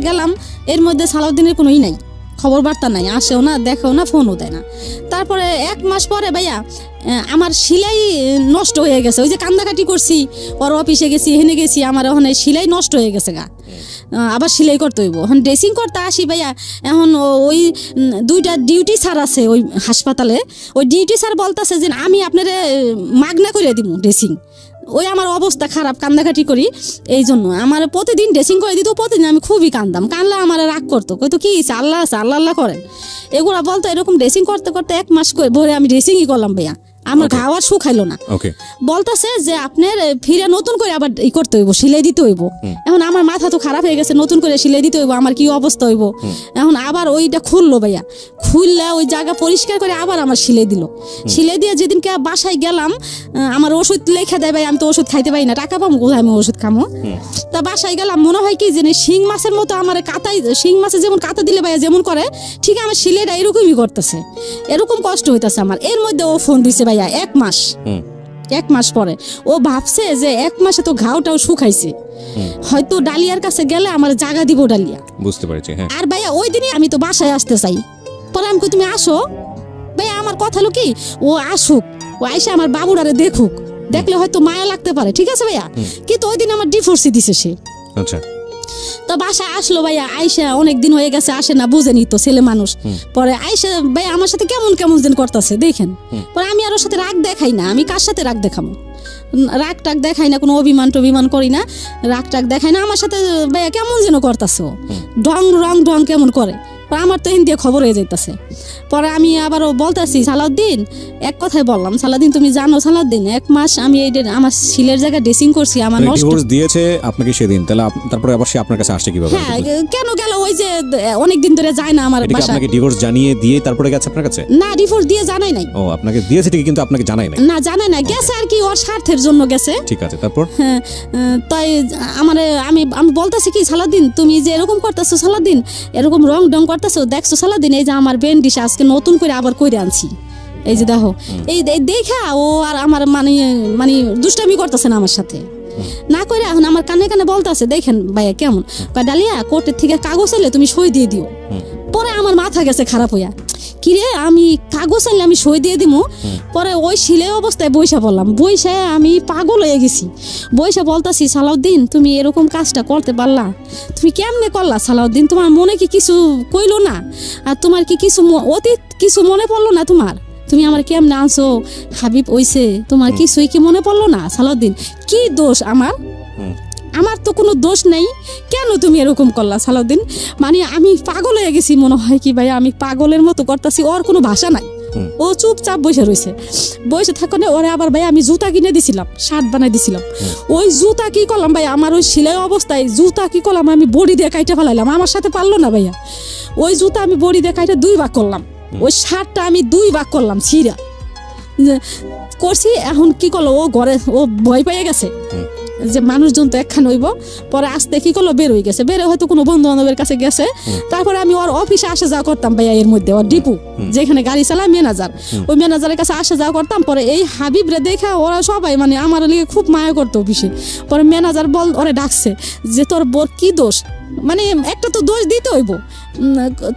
গেলাম। এর মধ্যে সালাউদ্দিনের কোনোই নাই, খবর বার্তা নাই, আসেও না, দেখেও না, ফোনও দেয় না। তারপরে 1 মাস পরে ভাইয়া আমার সেলাই নষ্ট হয়ে গেছে, ওই যে কান্দাকাটি করছি, ওর অফিসে গেছি, হেনে গেছি, আমার ওখানে সেলাই নষ্ট হয়ে গেছে গা, আবার সেলাই করতে হইব। এখন ড্রেসিং করতে আসি ভাইয়া, এখন ওই 2টা ডিউটি স্যার আছে ওই হাসপাতালে, ওই ডিউটি স্যার বলতেছে যে আমি আপনারে মাগনা করে দিব ড্রেসিং। ওই আমার অবস্থা খারাপ, কান্দাকাটি করি, এই জন্য আমার প্রতিদিন ড্রেসিং করে দিত। প্রতিদিন আমি খুবই কান্দাম, কানলে আমার রাগ করতো, কইতো কি আল্লাহ আছে, আল্লাহ আল্লাহ করেন, এগুলা বলতো। এরকম ড্রেসিং করতে করতে 1 মাস ভরে আমি ড্রেসিংই করলাম ভাইয়া, আমার ঘাও আর শুকাইলো না। বলতেছে যে আপনার ফিরে নতুন করে আবার করতে হইব, সেলাই দিতে হইব। এখন আমার মাথা তো খারাপ হয়ে গেছে, নতুন করে সেলাই দিতে হইব, আমার কি অবস্থা হইব। এখন আবার ওইটা খুললো ভাইয়া, খুললে ওই জায়গা পরিষ্কার করে আবার আমার সেলাই দিল। সেলাই দিয়ে যেদিনকে বাসায় গেলাম, আমার ওষুধ লেখা দেয় ভাই, আমি তো ওষুধ খাইতে পারি না, টাকা পাবো কোথায় আমি ওষুধ খামো। তা বাসায় গেলাম, মনে হয় কি জানি শিং মাছের মতো আমার কাতাই, শিং মাছে যেমন কাতা দিলে ভাইয়া যেমন করে ঠিক আমার শিলেটা এরকমই করতেছে, এরকম কষ্ট হইতেছে আমার। এর মধ্যে ও ফোন দিছে ভাইয়া 1 মাস, 1 মাস পরে ও ভাবছে যে 1 মাসে তো ঘাওটাও শুকাইছে, হয়তো ডালিয়ার কাছে গেলে আমার জায়গা দিব ডালিয়া। বুঝতে পেরেছি, হ্যাঁ। আর ভাইয়া ওই দিনই আমি তো বাসায় আসতে চাই, পরে আমি কই তুমি আসো ভাইয়া। আমার কথা হলো কি ও আসুক, ও আইসা আমার বাবুরারে দেখুক, দেখলে হয়তো মায়া লাগতে পারে, ঠিক আছে ভাইয়া। কিন্তু ওই দিন আমার ডিভোর্সই দিছে সে। আচ্ছা, তো বাসায় আসলো ভাইয়া, আইসা অনেক দিন হয়ে গেছে আসে না, বুঝেনি তো ছেলে মানুষ। পরে আইসা ভাইয়া আমার সাথে কেমন কেমন যেন করতেছে দেখেন। পরে আমি আর ওর সাথে রাগ দেখাই না, আমি কার সাথে রাগ দেখাবো, রাগ টাগ দেখাই না, কোনো অভিমান টভিমান করি না, রাগ টাগ দেখাই না। আমার সাথে ভাইয়া কেমন যেন করতেছে, ঢং কেমন করে। আমার তো হিন্দি খবর হয়ে যাইতেছে। পরে আমি আবারও বলতেছি সালাউদ্দিন, এক কথাই বললাম, সালাউদ্দিন তুমি জানো সালাউদ্দিন 1 মাস আমি এই আমার শিলের জায়গা ড্রেসিং করছি, আমার নষ্ট। ডিভোর্স দিয়েছে আপনাকে সেদিন, তাহলে তারপরে আবার সে আপনার কাছে আসছে কিভাবে? হ্যাঁ, কেন গেল? ওই যে অনেক দিন ধরে যায় না আমার বাসায়। আপনাকে ডিভোর্স জানিয়ে দিয়ে তারপরে গেছে আপনার কাছে? না, ডিভোর্স দিয়ে জানাই নাই। ও, আপনাকে দিয়েছে ঠিকই, কিন্তু আপনাকে জানাই নাই। না, জানাই নাই, গেছে আর কি ওর স্বার্থের জন্য গেছে। ঠিক আছে, তারপর? হ্যাঁ, তাই আমার আমি বলতেছি কি সালাউদ্দিন তুমি যে এরকম করতেছো, সালাউদ্দিন এরকম রং করতেছো, দেখছো সালাউদ্দিন এই যে আমার বেন্ডিশ আজকে নতুন করে আবার কইরে আনছি, এই যে দেখো, এই দেখা ও আর আমার মানে দুষ্টামি করতেছে না আমার সাথে, না করে এখন আমার কানে কানে বলতেছে দেখেন ভাইয়া কেমন, ডালিয়া কোর্টের থেকে কাগজ এলে তুমি সই দিয়ে দিও। পরে আমার মাথা গেছে খারাপ হইয়া, কিরে আমি কাগজ আনলে আমি সই দিয়ে দিমু? পরে ওই শিলে অবস্থায় বইসা পড়লাম, বইসা আমি পাগল হয়ে গেছি। বইসা বলতাছি সালাউদ্দিন তুমি এরকম কাজটা করতে পারলা, তুমি কেমনে করলা সালাউদ্দিন? তোমার মনে কি কিছু কইলো না? আর তোমার কি কিছু অতীত কিছু মনে পড়লো না তোমার? তুমি আমার কেমনে আনছো হাবিব হইছে, তোমার কিছুই কি মনে পড়লো না সালাউদ্দিন? কি দোষ আমার? আমার তো কোনো দোষ নেই, কেন তুমি এরকম করলা সালাউদ্দিন? মানে আমি পাগল হয়ে গেছি, মনে হয় কি ভাই আমি পাগলের মতো করতেছি, ওর কোনো ভাষা নাই, ও চুপচাপ বসে রয়েছে। বসে থাকো না, ওরে আবার ভাই আমি জুতা কিনে দিছিলাম, শার্ট বানাই দিছিলাম, ওই জুতা কি করলাম ভাই, আমার ওই সেলাই অবস্থায় জুতা কি করলাম আমি বডি দিয়ে কাইটা ফেলাইলাম, আমার সাথে পারলো না ভাইয়া। ওই জুতা আমি বডি দিয়ে কাইটা 2 ভাগ করলাম, ওই শার্টটা আমি 2 ভাগ করলাম, ছিঁড়া করছি। এখন কি করলো, ও ঘরে ও ভয় পেয়ে গেছে যে মানুষজন তো একখান হইব। পরে আসতে কি করলো, বের হয়ে গেছে, বের হয়তো কোনো বন্ধু বান্ধবের কাছে গেছে। তারপরে আমি ওর অফিসে আসা যাওয়া করতাম ভাইয়া, এর মধ্যে ওর ডিপু যেখানে গাড়ি চালায় ম্যানেজার, ওই ম্যানেজারের কাছে আসা যাওয়া করতাম। পরে এই হাবিবরে দেখা ওরা সবাই মানে আমার লিগে খুব মায়া করতো অফিসে। পরে ম্যানেজার ওরে ডাকছে যে তোর বোর কি দোষ, মানে একটা তো দোষ দিতে হইব,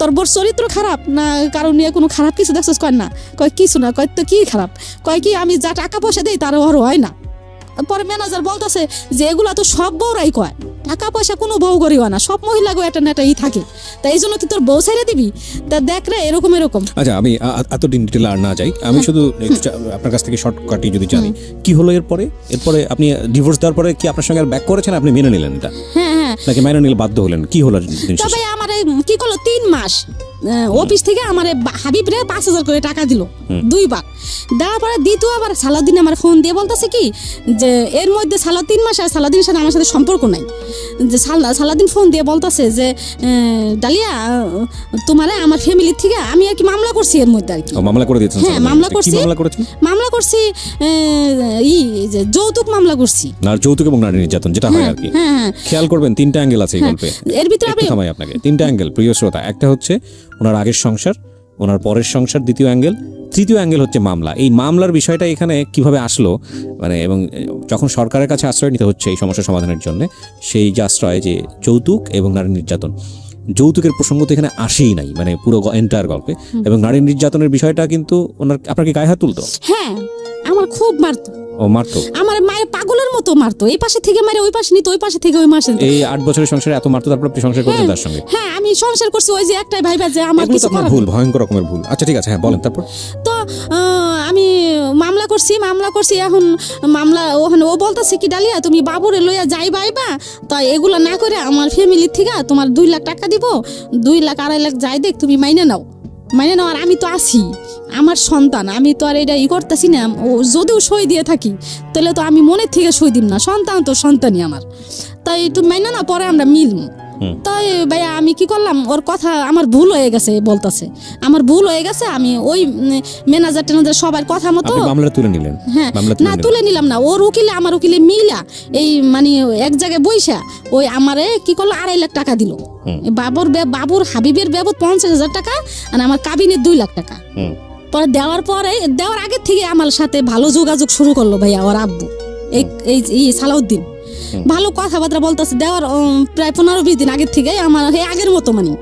তোর বোর চরিত্র খারাপ না কারণ নিয়ে কোনো খারাপ কিছু দেখছিস? কয় না, কয় কিছু না, কয় তো কি খারাপ, কয় কি আমি যা টাকা পয়সা দিই তার ওর হয় না। পরে ম্যানেজার বলতেছে যে এগুলা তো সব বউরাই কয়, টাকা পয়সা কোনো বউ করিও না, সব মহিলাগো একটা না একটা থাকে, তাই এই জন্য তুই তোর বউ ছেড়ে দিবি? তা দেখ রে এরকম। আচ্ছা, আমি এতদিন ডিটেল আর না যাই, আমি শুধু আপনার কাছ থেকে শর্টকাটে যদি জানি কি হলো এরপরে আপনি ডিভোর্স দেওয়ার পরে কি আপনার সঙ্গে আর ব্যাক করেছেন, আপনি মেনে নিলেন এটা? হ্যাঁ, নাকি মেনে নিলে বাধ্য হলেন, কি হলো? তবে আমার কি করলো 3 মাস অফিস থেকে আমার হাবিব রে 5,000 করে টাকা দিল 2 বার। দেওয়ার পরে দ্বিতীয় আবার সালাউদ্দিন আমার ফোন দিয়ে বলতেছে কি যে এর মধ্যে 3 মাস আর সালাউদ্দিনের সাথে আমার সাথে সম্পর্ক নাই, যে সালাউদ্দিন ফোন দিয়ে বলতেছে যে ডালিয়া তোমারে আমার ফ্যামিলি থেকে আমি আর কি মামলা করছি এর মধ্যে আর কি। মামলা করে দিয়েছেন? হ্যাঁ, মামলা করছি যে যৌতুক মামলা করছি, না যৌতুক এবং নারী নির্যাতন যেটা হয় আর কি। হ্যাঁ, খেয়াল করবেন 3টা অ্যাঙ্গেল আছে এই গল্পে, এর ভিতরে আমি থামাই আপনাকে। 3টা অ্যাঙ্গেল প্রিয় শ্রোতা, একটা হচ্ছে ওনার আগের সংসার, ওনার পরের সংসার, দ্বিতীয় অ্যাঙ্গেল, তৃতীয় অ্যাঙ্গেল হচ্ছে মামলা। এই মামলার বিষয়টা এখানে কিভাবে আসলো, মানে এবং যখন সরকারের কাছে আশ্রয় নিতে হচ্ছে এই সমস্যা সমাধানের জন্য, সেই যে আশ্রয় যে যৌতুক এবং নারী নির্যাতন, যৌতুকের প্রসঙ্গ তো এখানে আসেই নাই, মানে পুরো এন্টায়ার গল্পে। এবং নারী নির্যাতনের বিষয়টা কিন্তু আপনার কি গায়ে হাত তুলতো? হ্যাঁ, আমার খুব মারতো। ও মারতো? আমার মায়ের পাগলের মতো মারতো, এই পাশে থেকে মারে ওই পাশে নিত, ওই পাশে থেকে ওই মাসে। এই 8 বছরের সংসারে এত মারতো, তারপর আপনি সংসার করতেন তার সঙ্গে? হ্যাঁ, আমি সংসার করছি ওই যে একটাই ভাইবা যে আমার কিছু করার ভুল, ভয়ঙ্কর রকমের ভুল। আচ্ছা ঠিক আছে, হ্যাঁ বলেন তারপর। তো আমি মামলা করছি। এখন মামলা ওখানে ও বলতেছে কি ডালিয়া তুমি বাবুরে লইয়া যাই বাইবা, তো এগুলো না করে আমার ফ্যামিলির থেকে তোমার 2 লাখ টাকা দিব, 2 লাখ 2.5 লাখ যাই দেখ তুমি মাইনে নাও। আর আমি তো আছি, আমার সন্তান, আমি তো আর এটা করতেছি না। ও যদিও সই দিয়ে থাকি তাহলে তো আমি মনের থেকে সই দিম না, সন্তান তো সন্তানই আমার, তাই একটু মাইনে না, পরে আমরা মিলব। তাই ভাইয়া আমি কি করলাম, ওর কথা আমার ভুল হয়ে গেছে বলতেছে, আমার ভুল হয়ে গেছে, আমি ওই ম্যানেজার টেনেজার সবার কথা মতো আপনি মামলা তুলে নিলেন? হ্যাঁ, না তুলে নিলাম না, ওর উকিলে আমার উকিলে মিলা এই মানে এক জায়গায় বইসা ওই আমারে কি করলো 2.5 লাখ টাকা দিল। বাবুর হাবিবের বাবদ 50,000 টাকা আর আমার কাবিনের 2 লাখ টাকা। পরে দেওয়ার আগের থেকে আমার সাথে ভালো যোগাযোগ শুরু করলো ভাইয়া ওর আব্বু, এই সালাউদ্দিন। ভালো কথাবার্তা বলতেছে, দেওয়ার প্রায় 15-20 দিন আগের থেকে আমার আগের মতো মানে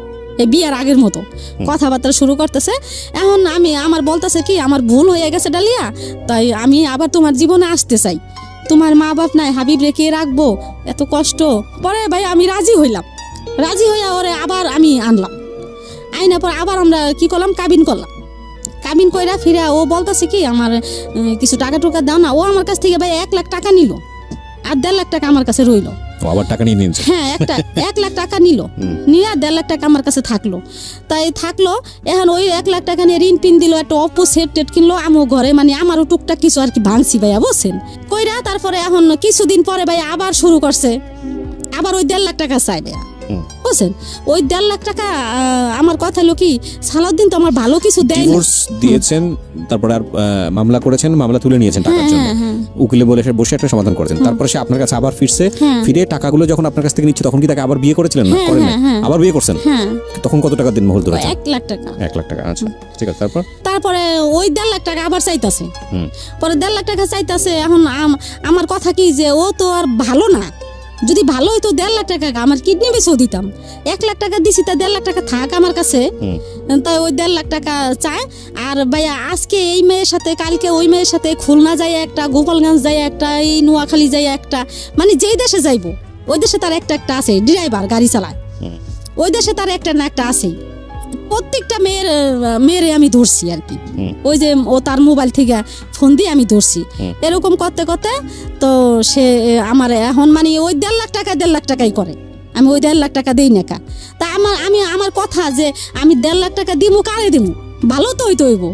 এই বিয়ার আগের মতো কথাবার্তা শুরু করতেছে। এখন আমার বলতেছে কি আমার ভুল হয়ে গেছে ডালিয়া, তাই আমি আবার তোমার জীবনে আসতে চাই, তোমার মা বাপ নাই, হাবিব রেখে রাখবো, এত কষ্ট। পরে ভাই আমি রাজি হইলাম, রাজি হইয়া ওরে আবার আমি আনলাম, আইনা পর আবার আমরা কি করলাম, কাবিন করলাম। কাবিন কইরা ফিরা ও বলতেছে কি আমার কিছু টাকা টুকা দাও না। ও আমার কাছ থেকে ভাই 1 লাখ টাকা নিল আর 1.5 লাখ টাকা আমার কাছে রইলো। আবার টাকা নিয়ে নিয়েছে? হ্যাঁ, 1 লাখ টাকা নিল, নিয়ে 1.5 লাখ টাকা আমার কাছে থাকলো। তাই থাকলো, এখন ওই 1 লাখ টাকা নিয়ে ঋণ পিন দিল, একটা অপো সেট টেট কিনলো আমার ঘরে, মানে আমারও টুকটাক কিছু আর কি ভাঙছি ভাইয়া, বুঝছেন কইরা। তারপরে এখন কিছুদিন পরে ভাই আবার শুরু করছে, আবার ওই 1.5 লাখ টাকা চাই ভাইয়া, বুঝছেন। ওই 1.5 লাখ টাকা আমার কথা হলো কি সালাউদ্দিন তো আমার ভালো কিছু দেয় না। ডিভোর্স দিয়েছেন, তারপর আর মামলা করেছেন, মামলা তুলে নিয়েছেন টাকার জন্য, উকিলে বলে বসে একটা সমাধান করেছেন। তারপরে সে আপনার কাছে আবার ফিরছে, ফিরে টাকাগুলো যখন আপনার কাছ থেকে নিচ্ছে তখন কি তাকে আবার বিয়ে করেছিলেন? না, করেন নাই, আবার বিয়ে করছেন। তখন কত টাকা দিন মহল ধরেছেন? 1 লাখ টাকা। 1 লাখ টাকা, আচ্ছা ঠিক আছে। তারপরে ওই 1.5 লাখ টাকা আবার চাইতাছে, পরে 1.5 লাখ টাকা চাইতাছে। এখন আমার কথা কি যে ও তো আর ভালো না, যদি ভালো হইতো 1.5 লাখ টাকা আমার কিডনি বেচেও দিতাম। 1 লাখ টাকা দিছি, তা 1.5 লাখ টাকা থাক আমার কাছে, তাই ওই 1.5 লাখ টাকা চায়। আর ভাইয়া আজকে এই মেয়ের সাথে, কালকে ওই মেয়ের সাথে, খুলনা যায় একটা, গোপালগঞ্জ যায় একটা, এই নোয়াখালী যায় একটা, মানে যেই দেশে যাইবো ওই দেশে তার একটা আছে ড্রাইভার, গাড়ি চালায়, ওই দেশে তার একটা না একটা আছে। প্রত্যেকটা মেয়েরে আমি ধরছি আর কি, ওই যে ও তার মোবাইল থেকে ফোন দিয়ে আমি ধরছি। এরকম করতে করতে তো সে আমার এখন মানে ওই 1.5 লাখ টাকা 1.5 লাখ টাকাই করে, আমি ওই 1.5 লাখ টাকা দিই না কা। তা আমার কথা যে আমি 1.5 লাখ টাকা দিমু, কারে দিমু? ভালো তো হইতে হইব,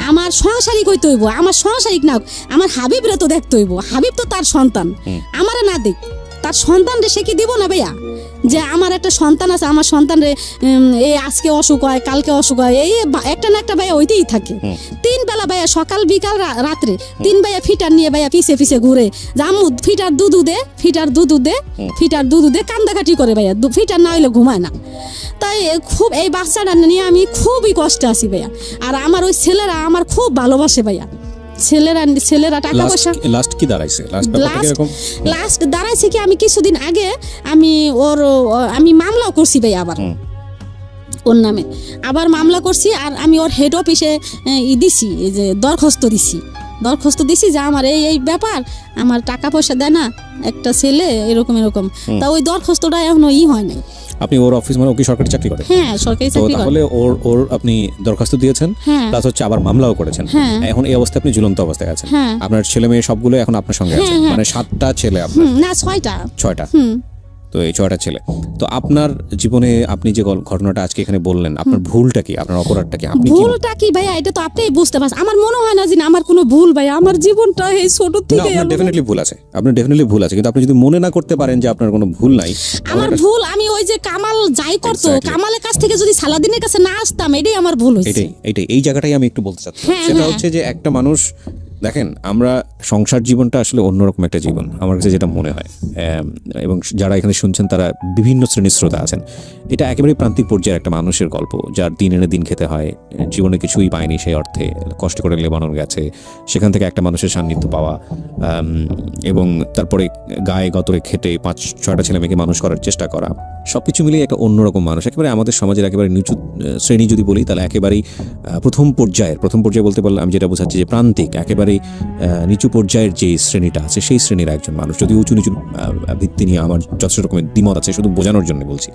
আমার সংসারিক হইতে হইব, আমার সংসারিক না আমার হাবিবরে তো দেখতে হইব, হাবিব তো তার সন্তান, আমারে না দেখ তার সন্তান রে সে কি দিব না ভাইয়া? যে আমার একটা সন্তান আছে, আমার সন্তান রে এই আজকে অসুখ হয়, কালকে অসুখ হয়, এই একটা না একটা ভাইয়া হইতেই থাকে। 3 বেলা ভাইয়া, সকাল বিকাল রাত্রে 3 ভাইয়া ফিটার নিয়ে ভাইয়া পিছে পিছে ঘুরে, জামু ফিটার দুধু দে, ফিটার দুধু দে, ফিটার দুধু দে, কান্দাকাটি করে ভাইয়া, ফিটার না হইলে ঘুমায় না। তাই খুব এই বাচ্চাটা নিয়ে আমি খুবই কষ্টে আছি ভাইয়া। আর আমার ওই ছেলেরা আমার খুব ভালোবাসে ভাইয়া, ছেলেরা টাকা পয়সা। লাস্ট কি দাঁড়াইছে? লাস্ট দাঁড়াইছে কি আমি কিছুদিন আগে আমি মামলাও করছি ভাই, আবার ওর নামে আবার মামলা করছি। আর আমি ওর হেড অফিসে দিছি, যে দরখাস্ত দিছি যে আমার এই ব্যাপার, আমার টাকা পয়সা দেয় না একটা ছেলে, এরকম তা ওই দরখাস্তটা এখনো হয় নাই। আপনি ওর অফিস মানে ও কি সরকারি চাকরি করে? হ্যাঁ, সরকারি চাকরি করে। তাহলে ওর আপনি দরখাস্ত দিয়েছেন, প্লাস হচ্ছে আবার মামলাও করেছেন। এখন এই অবস্থায় আপনি ঝুলন্ত অবস্থায় আছেন। আপনার ছেলে মেয়ে সবগুলো এখন আপনার সঙ্গে আছে, মানে 7টা ছেলে আপনার? না, 6টা। তো এই 6টা ছেলে। তো আপনার জীবনে আপনি যে ঘটনাটা আজকে এখানে বললেন, আপনার ভুলটা কি, আপনার অপরাধটা কি? আপনি ভুলটা কি ভাইয়া, এটা তো আপনিই বুঝতে পারছেন। আমার মনে হয় না যে আমার কোনো ভুল ভাইয়া, আমার জীবনটা এই ছোট থেকে আপনার ডেফিনেটলি ভুল আছে, আপনার ডেফিনেটলি ভুল আছে, কিন্তু আপনি যদি মনে না করতে পারেন যে আপনার কোনো ভুল নাই। আমার ভুল, আমি ওই যে কামাল যাই করতো, কামালের কাছ থেকে যদি সালাদিনের কাছে না আসতাম, এটাই আমার ভুল হয়েছে। এটাই এই জায়গাটাই আমি একটু বলতে চাচ্ছি। সেটা হচ্ছে যে একটা মানুষ, দেখেন আমরা সংসার জীবনটা আসলে অন্যরকম একটা জীবন আমার কাছে যেটা মনে হয়, এবং যারা এখানে শুনছেন তারা বিভিন্ন শ্রেণীর শ্রোতা আছেন। এটা একেবারে প্রান্তিক পর্যায়ের একটা মানুষের গল্প, যার দিন এনে দিন খেতে হয়, জীবনে কিছুই পায়নি, সেই অর্থে কষ্ট করে লেবানন গেছে, সেখান থেকে একটা মানুষের সান্নিধ্য পাওয়া, এবং তারপরে গায়ে গতরে খেটে 5-6টা ছেলে মেয়েকে মানুষ করার চেষ্টা করা, সবকিছু মিলিয়ে একটা অন্যরকম মানুষ। একেবারে আমাদের সমাজের একেবারে নিচু শ্রেণী যদি বলি, তাহলে একেবারেই প্রথম পর্যায়ে বলতে পারলে আমি যেটা বোঝাচ্ছি যে প্রান্তিক, একেবারে নিচু পর্যায়ের যে শ্রেণীটা আছে সেই শ্রেণীর একজন মানুষ। যদি উঁচু নিচু ভিত্তি নিয়ে আমার যথেষ্ট রকমের দ্বিমত আছে, শুধু বোঝানোর জন্য বলছি।